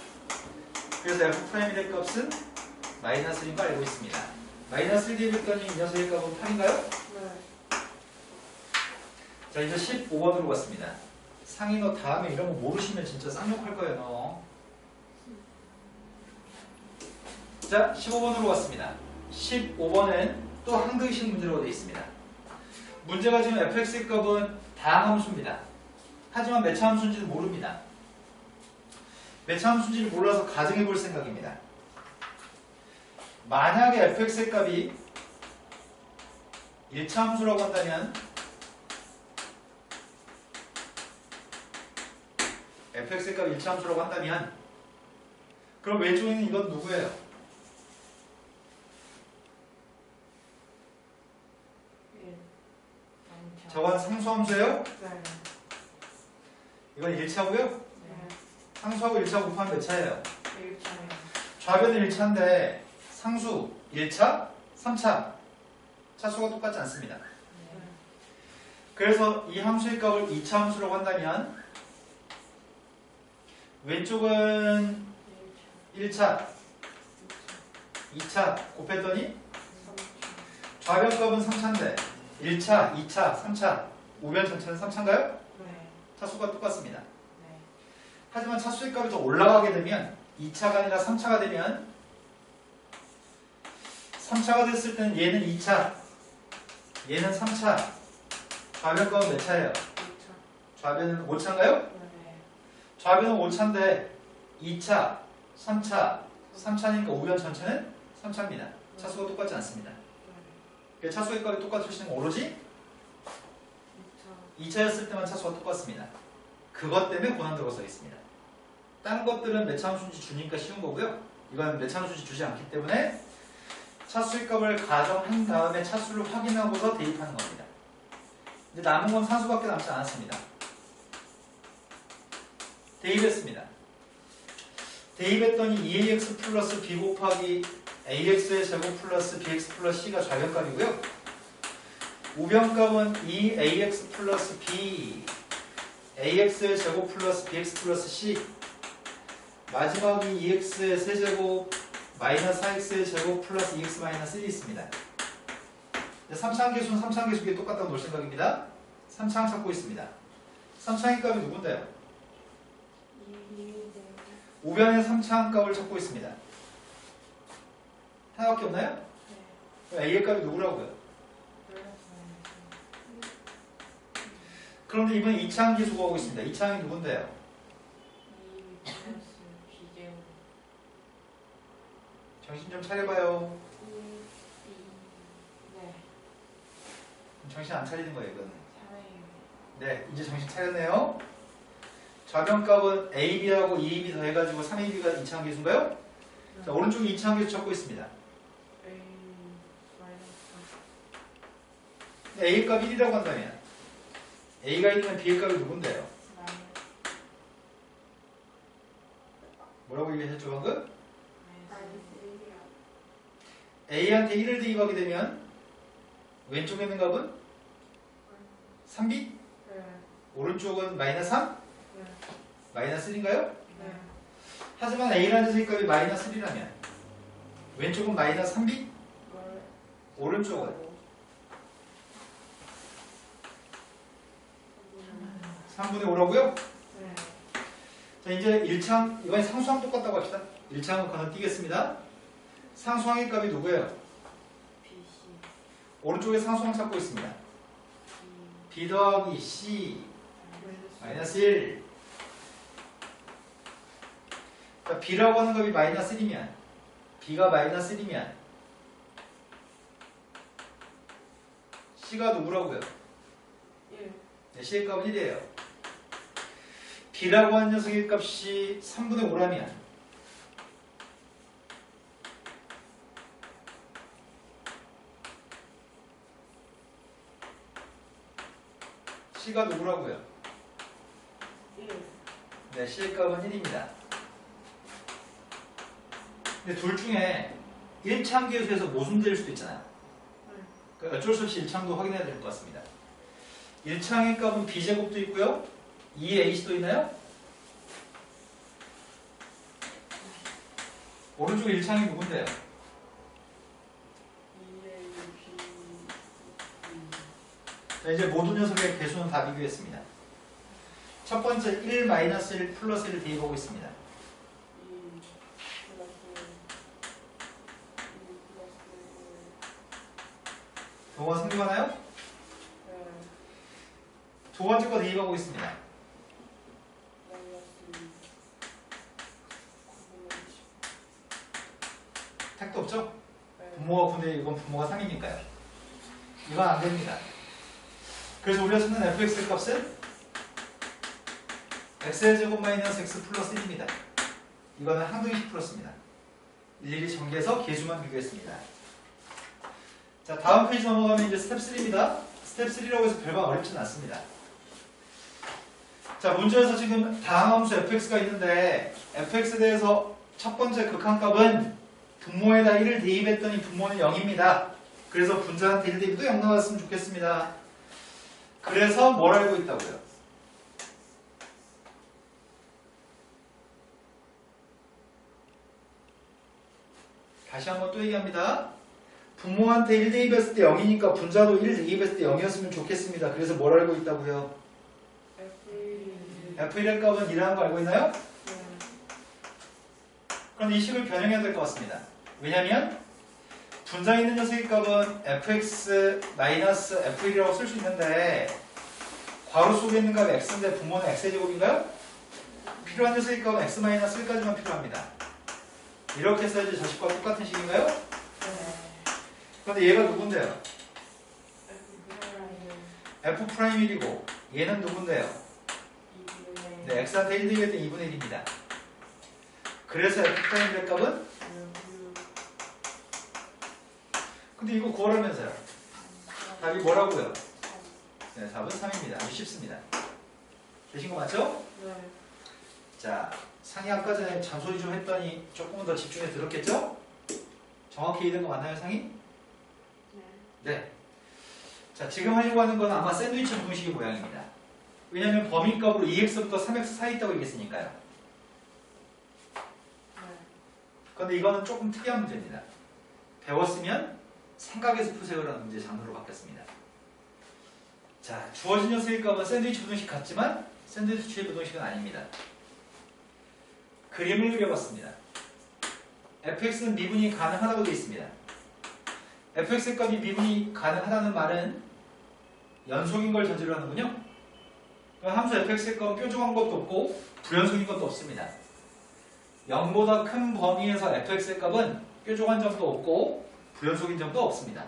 그래서 f'의 값은 마이너스 1인 거 알고 있습니다. 마이너스 1 대입했더니 이 녀석의 값은 8인가요? 네. 자, 이제 15번으로 갔습니다. 상이 너 다음에 이런 거 모르시면 진짜 쌍욕할 거예요, 너. 자, 15번으로 갔습니다. 15번은 또 한글식 문제라고 되어 있습니다. 문제가 지금 fx의 값은 다항함수입니다. 하지만 몇 차 함수인지는 모릅니다. 몇 차 함수인지를 몰라서 가정해 볼 생각입니다. 만약에 fx의 값이 1차 함수라고 한다면 fx의 값이 1차 함수라고 한다면 그럼 왼쪽에 있는 이건 누구예요? 저건 상수함수예요? 네. 이건 1차고요? 네. 상수하고 1차 곱하면 몇 차예요? 1차예요. 좌변은 1차인데 상수 1차, 3차 차수가 똑같지 않습니다. 네. 그래서 이 함수의 값을 2차 함수라고 한다면 왼쪽은 1차, 2차 곱했더니 좌변 값은 3차인데 1차, 2차, 3차 우변 전체는 3차인가요? 네. 차수가 똑같습니다. 네. 하지만 차수의 값이 더 올라가게 되면 2차가 아니라 3차가 되면 3차가 됐을 때는 얘는 2차, 얘는 3차. 좌변 값은 몇 차예요? 2차. 좌변은 5차인가요? 네. 좌변은 5차인데 2차, 3차, 3차니까 우변 전체는 3차입니다. 차수가 똑같지 않습니다. 네. 차수의 값이 똑같으시면 오로지 2차. 2차였을 때만 차수가 똑같습니다. 그것 때문에 고난도가 써 있습니다. 다른 것들은 매차함수인지 주니까 쉬운 거고요. 이건 매차함수인지 주지 않기 때문에 차수의 값을 가정한 다음에 차수를 확인하고서 대입하는 겁니다. 이제 남은 건 산수밖에 남지 않았습니다. 대입했습니다. 대입했더니 2ax 플러스 b 곱하기 ax의 제곱 플러스 bx 플러스 c가 좌변값이고요. 우변값은 2ax 플러스 b ax의 제곱 플러스 bx 플러스 c 마지막이 2x의 세제곱 마이너스 4x의 제곱 플러스 2x 마이너스 1이 있습니다. 3차항 계수는 3차항 계수기 똑같다고 놓을 생각입니다. 3차항 찾고 있습니다. 3차항 값이 누군데요? 우변의 3차항 값을 찾고 있습니다. 하나밖에 없나요? 그럼 a의 값이 누구라고요? 그런데 이번에 2차항 계수 구하고 있습니다. 2차항이 누군데요? 정신 좀 차려봐요. 정신 안 차리는 거예요, 이거는. 네, 이제 정신 차렸네요. 좌변값은 AB하고 2AB 더해가지고 3AB가 2차항 계수인가요? 자, 오른쪽에 2차항 계수 찾고 있습니다. A 값 1이라고 한다면 A가 1이면 B의 값이 누군데요? 뭐라고 얘기하셨죠, 방금? A한테 1을 대입하게 되면 왼쪽에 있는 값은 3B? 오른쪽은 마이너스 3? 마이너스 1인가요? 하지만 A라는 녀석의 값이 마이너스 1이라면 왼쪽은 마이너스 3B? 오른쪽은 3분의 5라고요? 자, 이제 1차항, 이번에 상수항 똑같다고 합시다. 1차항은 건너뛰겠습니다. 상수항의 값이 누구예요? 오른쪽에 상수항 찾고 있습니다. B 더하기 C 마이너스 1. 자, B라고 하는 값이 마이너스 1이면 B가 마이너스 1이면 C가 누구라고요? 네, C의 값은 1이에요. B라고 하는 녀석의 값이 3분의 5라면 C가 누구라고요? 네, C의 값은 1입니다. 근데 둘 중에 1차항 계수에서 모순될 수도 있잖아요. 그러니까 어쩔 수 없이 1차항도 확인해야 될 것 같습니다. 1차항의 값은 B제곱도 있고요. 2AC도 있나요? 오른쪽 1차항이 누군데요? 자, 이제 모든 녀석의 개수는 다 비교했습니다. 첫 번째 1 마이너스 1 플러스 1을 대입하고 있습니다. 동호가 성립하나요? 두 번째 거 대입하고 있습니다. 택도 없죠? 분모가 9인데 이건 분모가 3이니까요. 이건 안 됩니다. 그래서 우리가 찾는 fx의 값은 x의 제곱 마이너스 x 플러스 1입니다. 이거는 항등식 풀었습니다. 일일이 전개해서 계수만 비교했습니다. 자, 다음 페이지 넘어가면 이제 스텝 3입니다. 스텝 3라고 해서 별반 어렵진 않습니다. 자, 문제에서 지금 다항함수 fx가 있는데 fx에 대해서 첫 번째 극한값은 분모에다 1을 대입했더니 분모는 0입니다. 그래서 분자한테 1 대입도 0 나왔으면 좋겠습니다. 그래서 뭘 알고 있다고요? 다시 한번 또 얘기합니다. 분모한테 1 대입했을 때 0이니까 분자도 1 대입했을 때 0이었으면 좋겠습니다. 그래서 뭘 알고 있다고요? F1의 값은 2라는 거 알고 있나요? 그럼 이 식을 변형해야 될 것 같습니다. 왜냐면 분자에 있는 녀석의 값은 fx 마이너스 f1이라고 쓸 수 있는데 괄호 속에 있는 값이 x인데 분모는 x의 제곱인가요? 필요한 녀석의 값은 x 마이너스 1까지만 필요합니다. 이렇게 써야지 저 식과 똑같은 식인가요? 그런데 얘가 누군데요? f'1이고 얘는 누군데요? 2분의 네, x한테 1 대입할 때 2분의 1입니다. 그래서 f'의 값은? 근데 이거 구하라면서요. 답이 뭐라고요? 네, 답은 3입니다. 아주 쉽습니다. 되신 거 맞죠? 네. 자, 상이 아까 전에 잔소리 좀 했더니 조금은 더 집중해서 들었겠죠? 정확히 이해된 거 맞나요, 상이? 네. 자, 지금 하려고 하는 건 아마 샌드위치 부등식의 모양입니다. 왜냐하면 범위값으로 2x부터 3x 사이 있다고 얘기했으니까요. 그런데 이거는 조금 특이한 문제입니다. 배웠으면 생각해서 푸세요라는 문제 장르로 바뀌었습니다. 자, 주어진 녀석의 값은 샌드위치 부등식 같지만 샌드위치 부등식은 아닙니다. 그림을 그려봤습니다. fx는 미분이 가능하다고 되어 있습니다. fx의 값이 미분이 가능하다는 말은 연속인 걸 전제로 하는군요. 그럼 함수 fx의 값은 뾰족한 것도 없고 불연속인 것도 없습니다. 0보다 큰 범위에서 fx의 값은 뾰족한 점도 없고 불연속인 점도 없습니다.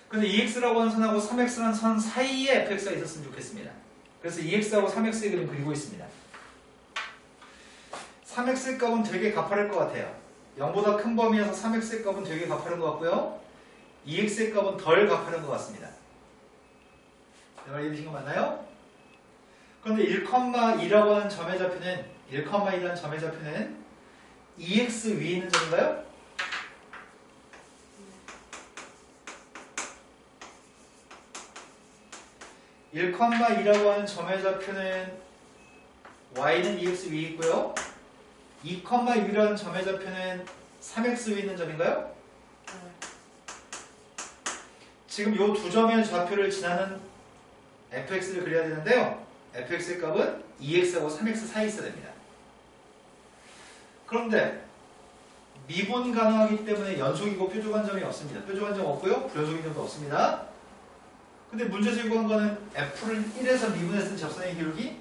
근데 2x라고 하는 선하고 3x라는 선 사이에 fx가 있었으면 좋겠습니다. 그래서 2x하고 3x의 그림 그리고 있습니다. 3x의 값은 되게 가파를 것 같아요. 0보다 큰 범위에서 3x의 값은 되게 가파른 것 같고요. 2x의 값은 덜 가파른 것 같습니다. 내 말 이해되신 거 맞나요? 그런데 1,2라고 하는 점의 좌표는 1,2라는 점의 좌표는 2x 위에 있는 점인가요? 네. 1,2라고 하는 점의 좌표는 y는 2x 위에 있고요. 2,6이라는 점의 좌표는 3x 위에 있는 점인가요? 지금 이 두 점의 좌표를 지나는 fx를 그려야 되는데요. fx의 값은 2x하고 3x 사이에 있어야 됩니다. 그런데 미분 가능하기 때문에 연속이고 뾰족한 점이 없습니다. 뾰족한 점 없고요. 불연속인 점도 없습니다. 근데 문제에서 요구한 거는 f를 1에서 미분했을 때 접선의 기울기,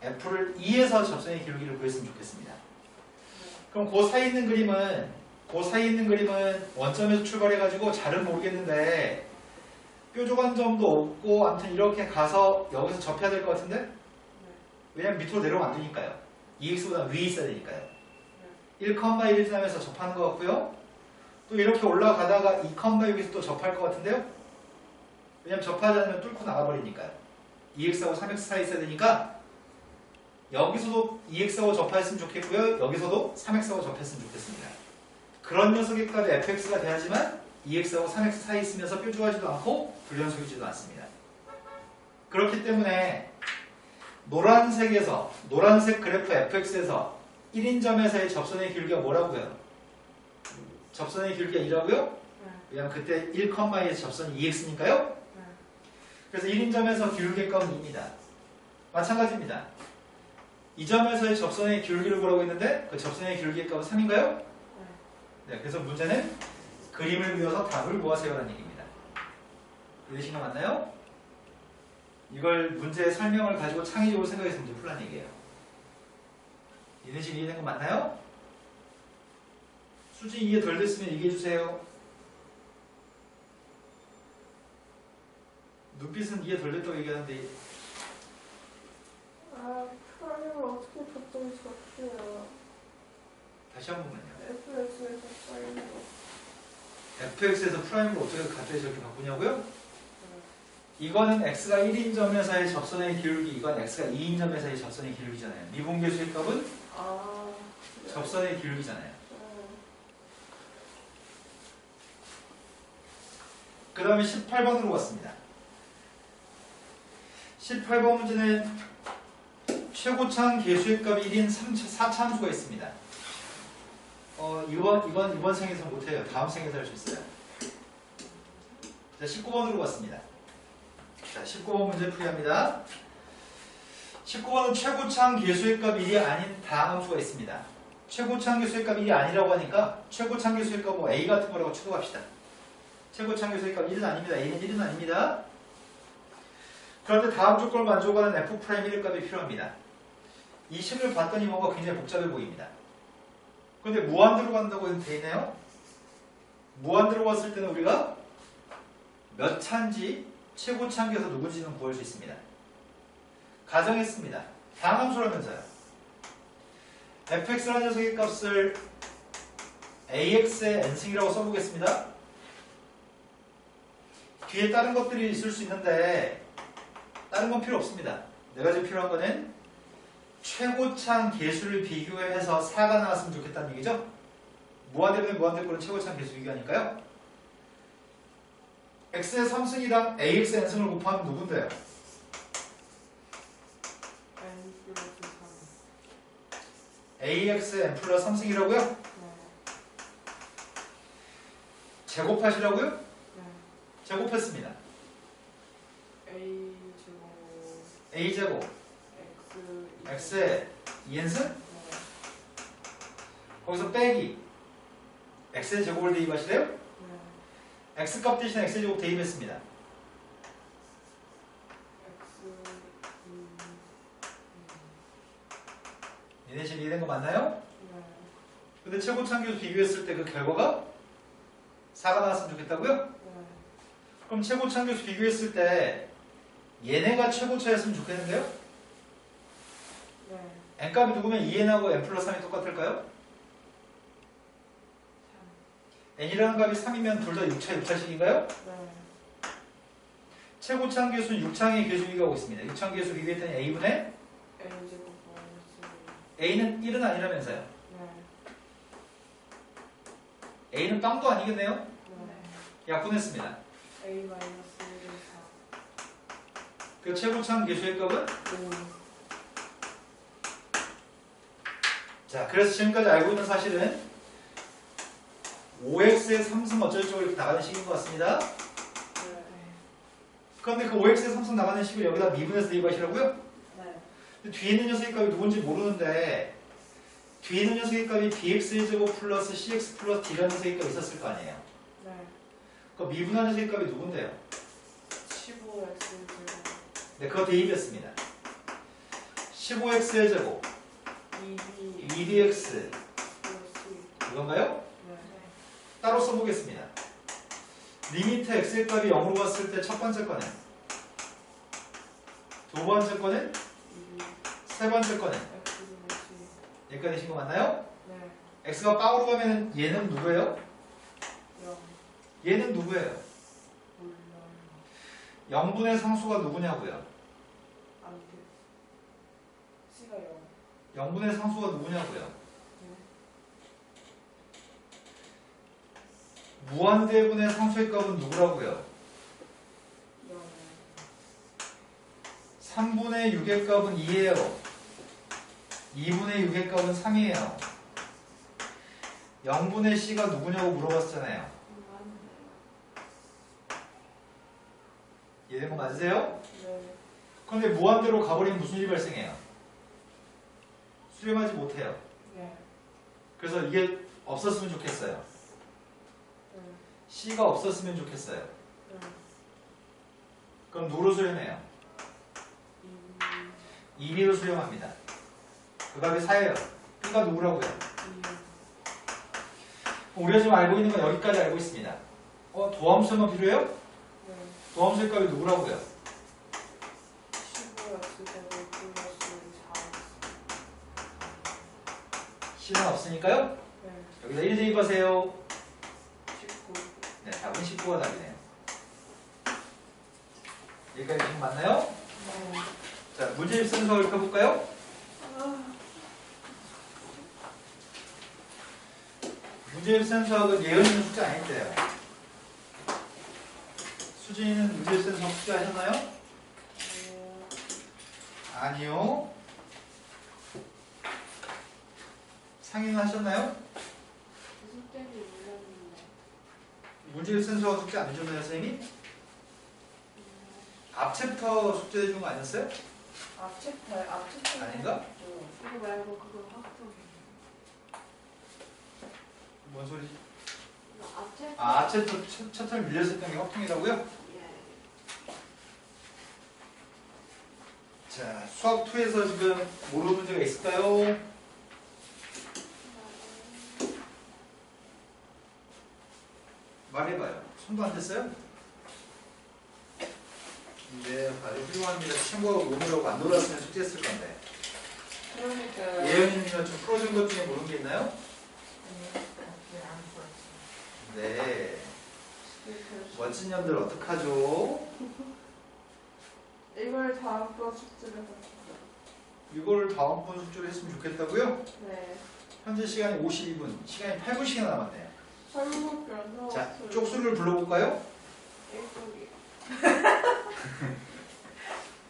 f를 2에서 접선의 기울기를 구했으면 좋겠습니다. 그럼 그 사이에 있는 그림은 원점에서 출발해가지고 잘은 모르겠는데 뾰족한 점도 없고 아무튼 이렇게 가서 여기서 접해야 될 것 같은데? 왜냐면 밑으로 내려오면 안 되니까요. 2x보다 위에 있어야 되니까요. 1,1 지나면서 접하는 것 같고요. 또 이렇게 올라가다가 2,6에서 또 접할 것 같은데요. 왜냐면 접하지 않으면 뚫고 나가버리니까요. 2x하고 3x 사이에 있어야 되니까 여기서도 2x하고 접했으면 좋겠고요. 여기서도 3x하고 접했으면 좋겠습니다. 그런 녀석의 값이 fx가 돼야지만 2x하고 3x 사이에 있으면서 뾰족하지도 않고 불연속이지도 않습니다. 그렇기 때문에 노란색 그래프 fx에서 1인점에서의 접선의 길이가 뭐라고요? 접선의 길이가 2라고요? 왜냐면 그때 1,2에서 접선이 2x니까요? 그래서 1인점에서 기울기의 값은 2입니다. 마찬가지입니다. 이 점에서의 접선의 기울기를 구하고 있는데 그 접선의 기울기의 값은 3인가요? 네, 그래서 문제는 그림을 그려서 답을 구하세요라는 얘기입니다. 이해되신 거 맞나요? 이걸 문제의 설명을 가지고 창의적으로 생각해서 문제 풀라는 얘기예요. 이해된 거 맞나요? 수지 이해 덜 됐으면 얘기해주세요. 눈빛은 이해 덜 됐다고 얘기하는데 프라임을 어떻게 갑자기 잡혀요? 다시 한 번만요. fx에서 프라임으로. fx에서 프라임을 어떻게 갑자기 저렇게 바꾸냐고요? 이거는 x가 1인 점에서의 접선의 기울기, 이건 x가 2인 점에서의 접선의 기울기잖아요. 미분계수의 값은 네. 접선의 기울기잖아요. 그 다음에 18번으로 왔습니다. 18번 문제는 최고창 계수의 값이 1인 4차 함수가 있습니다. 이번 생에서 못해요. 다음 생에서 할 수 있어요. 자, 19번으로 왔습니다. 자, 19번 문제 풀이합니다. 19번은 최고창 계수의 값 1이 아닌 다음 함수가 있습니다. 최고창 계수의 값 1이 아니라고 하니까 최고창 계수의 값 뭐 A 같은 거라고 추정합시다. 최고창 계수의 값 1은 아닙니다. A는 1은 아닙니다. 그런데 다음 조건을 만족하는 F'의 값이 필요합니다. 이 식을 봤더니 뭔가 굉장히 복잡해 보입니다. 그런데 무한대로 간다고 되어 있네요. 무한대로 갔을 때는 우리가 몇 차인지 최고차인지에서 누군지는 구할 수 있습니다. 가정했습니다. 다함수라면서요. fx라는 녀석의 값을 ax의 n승이라고 써보겠습니다. 뒤에 다른 것들이 있을 수 있는데 다른 건 필요 없습니다. 내가 지금 필요한 거는 최고창 계수를 비교해서 4가 나왔으면 좋겠다는 얘기죠. 무한대분의 무한대꼴은 최고창 계수 비교하니까요. x의 3승이랑 ax의 n승을 곱하면 누군데요? N 플러스 3. ax의 n 플러스 3승이라고요? 네. 제곱하시라고요? 네. 제곱했습니다. A 제곱 a제곱 X x의 2n승? 네. 거기서 빼기 x의 제곱을 대입하시래요? 네. x값 대신 x의 제곱 대입했습니다. X 얘네 지금 이해된 거 맞나요? 네. 근데 최고창 계수 비교했을 때 그 결과가 4가 나왔으면 좋겠다고요? 네. 그럼 최고창 계수 비교했을 때 얘네가 최고차였으면 좋겠는데요? 네. n값이 누구면 2n하고 n 플러스 3이 똑같을까요? n이라는 값이 3이면 둘 다 6차, 6차식인가요? 네. 최고창 계수는 6창의 계수 비교하고 있습니다. 6창 계수 비교했더니 a분의 A 제곱 마이너스 a는 1은 아니라면서요. 네. a는 빵도 아니겠네요? 네. 약분했습니다. A 마이너스 1을 4. 그 최고창 계수의 값은? 5. 자, 그래서 지금까지 알고 있는 사실은 5x의 3승 어쩌고저쩌고 이렇게 나가는 식인 것 같습니다. 네. 그런데 그 5x의 3승 나가는 식을 여기다 미분해서 대입하시라고요? 네. 근데 뒤에 있는 녀석의 값이 누군지 모르는데 뒤에 있는 녀석의 값이 bx의 제곱 플러스 cx 플러스 d라는 녀석의 값이 있었을 거 아니에요. 네. 그 미분한 녀석의 값이 누군데요? 15X 제곱 네, 그거 대입했습니다. 15x의 제곱 2B 2dx 플러스 이건가요? 네. 따로 써보겠습니다. 리미트 x의 값이 0으로 갔을 때 첫 번째 거는, 두 번째 거는, 2B 세 번째 거는 X 제곱이 여기까지 신 거 맞나요? 네. x가 빵으로 가면 얘는 누구예요? 0 얘는 누구예요? 몰라요. 0분의 상수가 누구냐고요? 안 돼. C가 0. 0분의 상수가 누구냐고요? 네. 무한대분의 상수의 값은 누구라고요? 0. 3분의 6의 값은 2예요. 2분의 6의 값은 3이에요. 0분의 c가 누구냐고 물어봤잖아요. 이해된 거 맞으세요? 네. 그런데 무한대로 가버리면 무슨 일이 발생해요? 수렴하지 못해요. 네. 그래서 이게 없었으면 좋겠어요. 네. c가 없었으면 좋겠어요. 네. 그럼 누구로 수렴해요? 2b로 수렴합니다. 그 값이 4예요. b가 누구라고요? 2. 우리가 지금 알고 있는 건 여기까지 알고 있습니다. 도함수만 필요해요? 네. 도함수의 값이 누구라고요? 15X 제곱 플러스 4X. c는 없으니까요. 네. 여기다 1 대입하세요. 19. 네, 답은 19가 답이네요. 여기까지 지금 맞나요? 네. 자, 문제집 순서 읽어볼까요? 문제집 순서는 예언이는 숙제 아닌데요. 수진이는 문제집 순서 숙제 하셨나요? 아니요. 상의는 하셨나요? 무슨 때문에 몰랐는데. 문제집 순서 숙제 안 해줬나요, 선생님이? 앞 챕터 숙제 해준 거 아니었어요? 앞챕터 아닌가? 그거 말고 그거 확정. 뭔 소리지? 앞챕터. 아, 앞 챕터 챕터를 밀렸었던 게 확통이라고요? 자, 수학 2에서 지금 모르는 문제가 있을까요? 말해봐요. 손도 안 댔어요? 네, 아주 훌륭합니다. 친구가 오늘하고 안 놀았으면 숙제했을 건데. 그러니까요. 예은이는 좀 풀어준 것 중에 모르는 게 있나요? 왜안 풀었지? 네. 멋진 년들 어떡하죠? 이걸 다음 번 숙제를 합시다. 이걸 다음번 숙제로 했으면 좋겠다고요? 네. 현재 시간이 52분, 시간이 8분씩이나 남았네요. 설국밖에 안 나왔어요. 자, 쪽수를 불러볼까요? 일국이.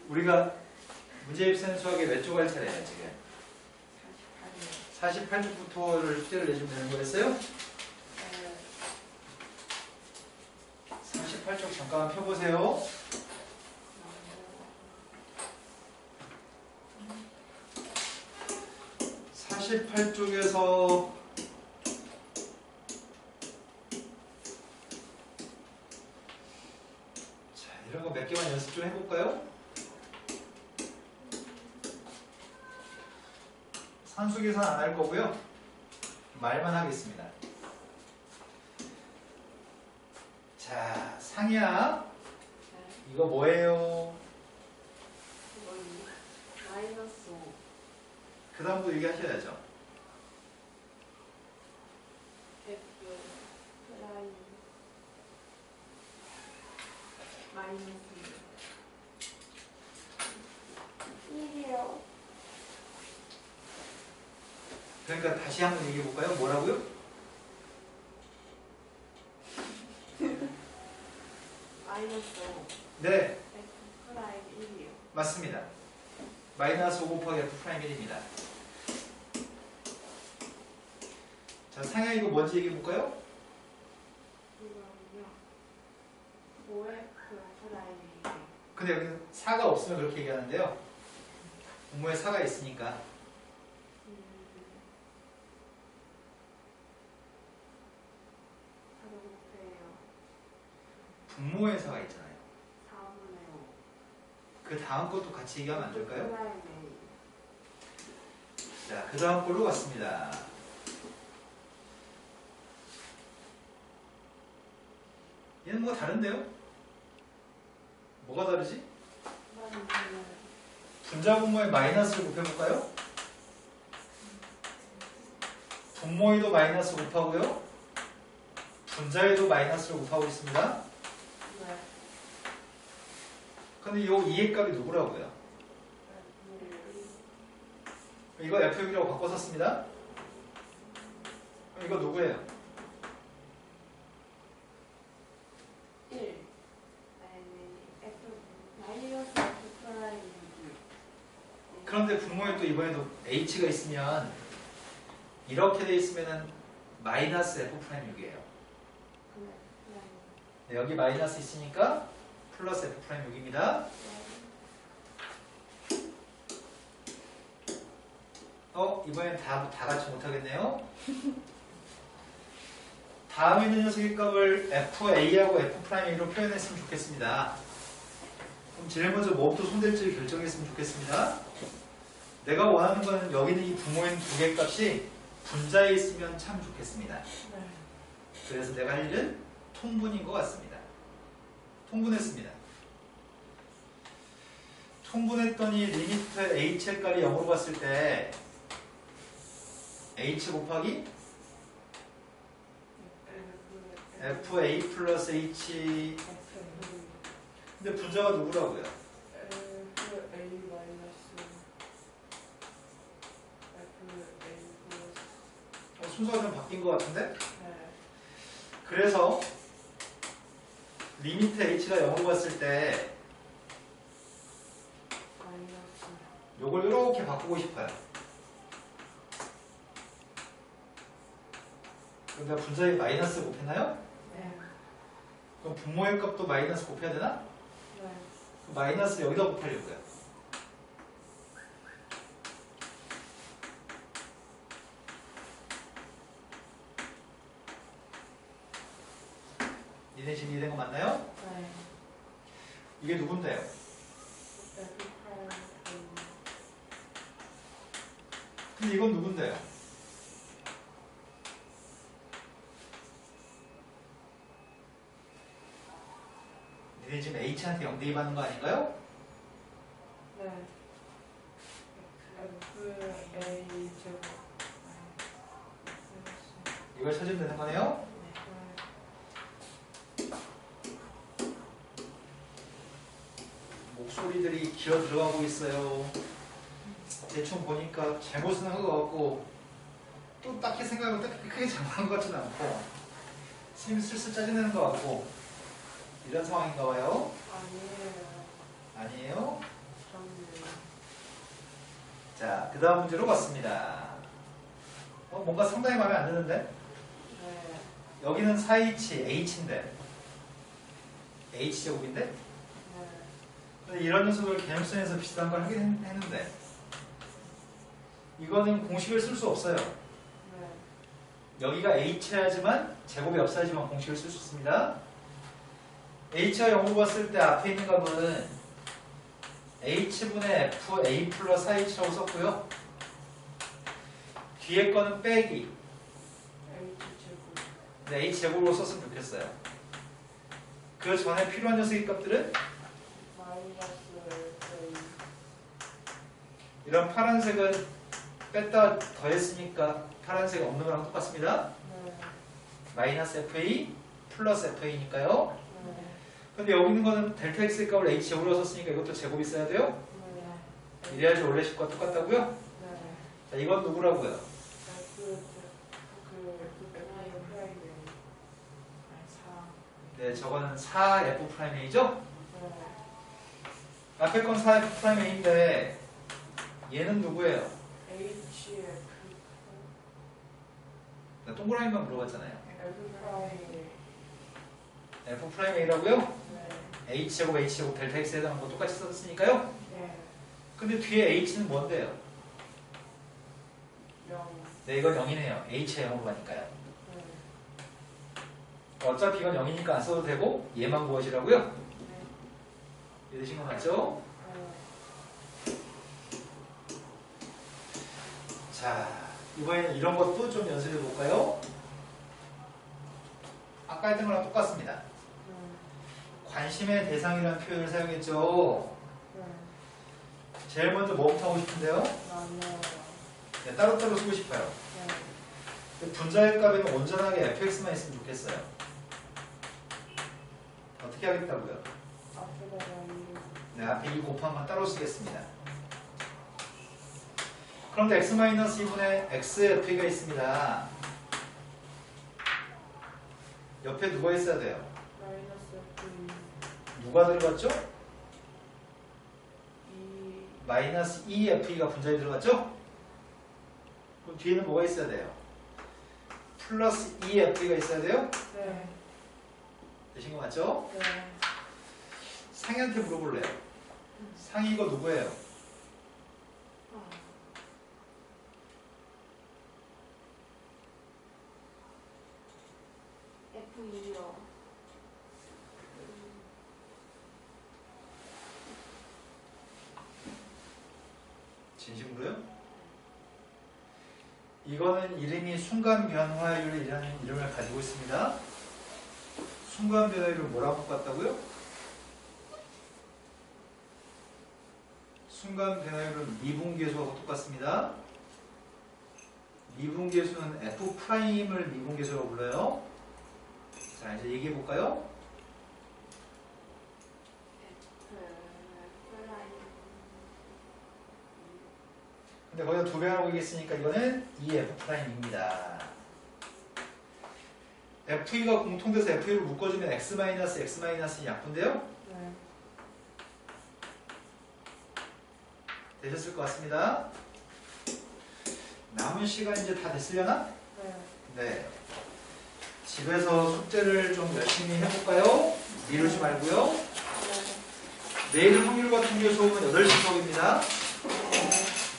우리가 문제입센 수학의 몇 쪽 할 차례예요, 지금? 48이요. 48쪽부터를 숙제를 내주면 되는 거였어요? 네. 38쪽 잠깐 펴보세요. 48쪽에서 자, 이런 거 몇 개만 연습 좀 해볼까요? 산수 계산 안 할 거고요. 말만 하겠습니다. 자, 상이야. 네. 이거 뭐예요? 이건 마이너스 5. 그 다음도 얘기하셔야죠. F 프라임 마이너스 1이요. 그러니까 다시 한번 얘기해 볼까요? 뭐라고요? 마이너스 5. 네, F 프라임 1이요. 맞습니다. 마이너스 5 곱하기 F 프라임 1입니다. 자, 상향 이거 뭔지 얘기해 볼까요? 이거는요. 5F 프라임 1이요. 근데 여기 4가 없으면 그렇게 얘기하는데요. 분모에 4가 있으니까. 바로 곱해요. 분모에 4가 있잖아요. 4분의 5. 그 다음 것도 같이 얘기하면 안 될까요? 프라임 A. 자, 그 다음 걸로 갔습니다. 얘는 뭐가 다른데요? 뭐가 다르지? 분자 분모에 마이너스를 곱해볼까요? 분모에도 마이너스 곱하고요. 분자에도 마이너스를 곱하고 있습니다. 네. 근데 이 2의 값이 누구라고요? 이거 F6이라고 바꿔 썼습니다. 그럼 이거 누구예요? 1. F 마이너스 F 프라임 6. 그런데 분모에 또 이번에도 H가 있으면 이렇게 돼 있으면은 마이너스 F 프라임 6이에요. 네, 여기 마이너스 있으니까 플러스 F 프라임 6입니다. 이번엔 다 같이 못하겠네요. 다음에 있는 녀석의 값을 FA하고 F 프라임 A로 표현했으면 좋겠습니다. 그럼 제일 먼저 뭐부터 손댈지 결정했으면 좋겠습니다. 내가 원하는 건 여기 있는 이 분모에 있는 두 개의 값이 분자에 있으면 참 좋겠습니다. 그래서 내가 할 일은 통분인 것 같습니다. 통분했습니다. 통분했더니 리미트 h의 값이 0으로 갔을 때 h 곱하기 fa 플러스 h. 근데 분자가 누구라고요? F A 마이너스 F A 플러스. 순서가 좀 바뀐 것 같은데? 네. 그래서 리미트 h가 0으로 갔을 때 마이너스. 요걸 이렇게 바꾸고 싶어요. 그럼 내가 분자에 마이너스 곱했나요? 네. 그럼 분모의 값도 마이너스 곱해야 되나? 네. 그럼 마이너스 여기다 곱하려고요. 니네 지금 이해된 거 맞나요? 네. 이게 누군데요? F 프라임 A. 근데 이건 누군데요? 니네 지금 h한테 0 대입하는 거 아닌가요? 네. FA 제곱. 이걸 찾으면 되는 거네요. 목소리들이 기어 들어가고 있어요. 대충 보니까 잘못은 한 것 같고 또 딱히 생각하면 딱히 크게 잘못한 것 같지는 않고 스님 슬슬 짜증내는 것 같고 이런 상황인가 봐요. 아니에요. 아니에요? 그럼요. 자, 그 다음 문제로 갔습니다. 뭔가 상당히 마음에 안 드는데? 네. 여기는 4H, H인데 H제곱인데? 네. 근데 이런 녀석을 개념선에서 비슷한 걸 하긴 했는데 이거는 공식을 쓸 수 없어요. 네. 여기가 H야지만 제곱이 없어야지만 공식을 쓸 수 있습니다. H가 0으로 봤을 때 앞에 있는 값은 H분의 FA 플러스 H라고 썼고요. 뒤에 거는 빼기. H 제곱. 근데 H제곱으로 썼으면 좋겠어요. 그 전에 필요한 녀석의 값들은 마이너스 FA. 이런 파란색은 뺐다 더했으니까 파란색 없는 거랑 똑같습니다. 네. 마이너스 FA 플러스 FA니까요. 네. 근데 여기 있는 거는 델타 X의 값을 H제곱으로 썼으니까 이것도 제곱이 있어야 돼요. 네. 이래야지 원래 식과 똑같다고요? 네. 자, 이건 누구라고요? F 프라임. 네, 저거는 4F'A죠? 네. 앞에 건 4F'A인데 얘는 누구예요? HF. 나 동그라미만 물어봤잖아요. F 프라임. F'A라고요? 네. H제곱, H제곱, 델타 X에 대한 거 똑같이 썼으니까요? 네. 근데 뒤에 H는 뭔데요? 0. 네, 이건 0이네요. H가 0으로 가니까요. 네. 어차피 이건 0이니까 안 써도 되고 얘만 구하시라고요? 네. 이해되신 거 맞죠? 네. 자, 이번에는 이런 것도 좀 연습해 볼까요? 아까 했던 거랑 똑같습니다. 관심의 대상이라는 표현을 사용했죠. 네. 제일 먼저 뭐부터 하고 싶은데요? 나눠요. 네, 따로따로 쓰고 싶어요. 네. 근데 분자의 값에는 온전하게 fx만 있으면 좋겠어요. 어떻게 하겠다고요? 앞에다가 네, 앞에 2 곱한 건 따로 쓰겠습니다. 그런데 x-2분의 xf가 있습니다. 옆에 누가 있어야 돼요? 마이너스 F 누가 들어갔죠? 2. 마이너스 2f가 분자에 들어갔죠? 그럼 뒤에는 뭐가 있어야 돼요? 플러스 2f가 있어야 돼요? 네. 되신 거 맞죠? 네. 상이한테 물어볼래요. 상이 이거 누구예요? F2요. 진심으로요? 이거는 이름이 순간 변화율이라는 이름을 가지고 있습니다. 순간 변화율을 뭐라고 바꿨다고요? 순간 변화율은 미분계수하고 똑같습니다. 미분계수는 F'을 미분계수라고 불러요. 자, 이제 얘기해 볼까요? 근데 거기다 2배 하고 있으니까 이거는 2F'입니다. FE가 공통돼서 FE를 묶어주면 X-X이 약분돼요? 네. 되셨을 것 같습니다. 남은 시간 이제 다 됐으려나? 네. 네. 집에서 숙제를 좀 열심히 해볼까요? 미루지 말고요. 네. 내일 확률 같은 게 수업은 8시 수업입니다.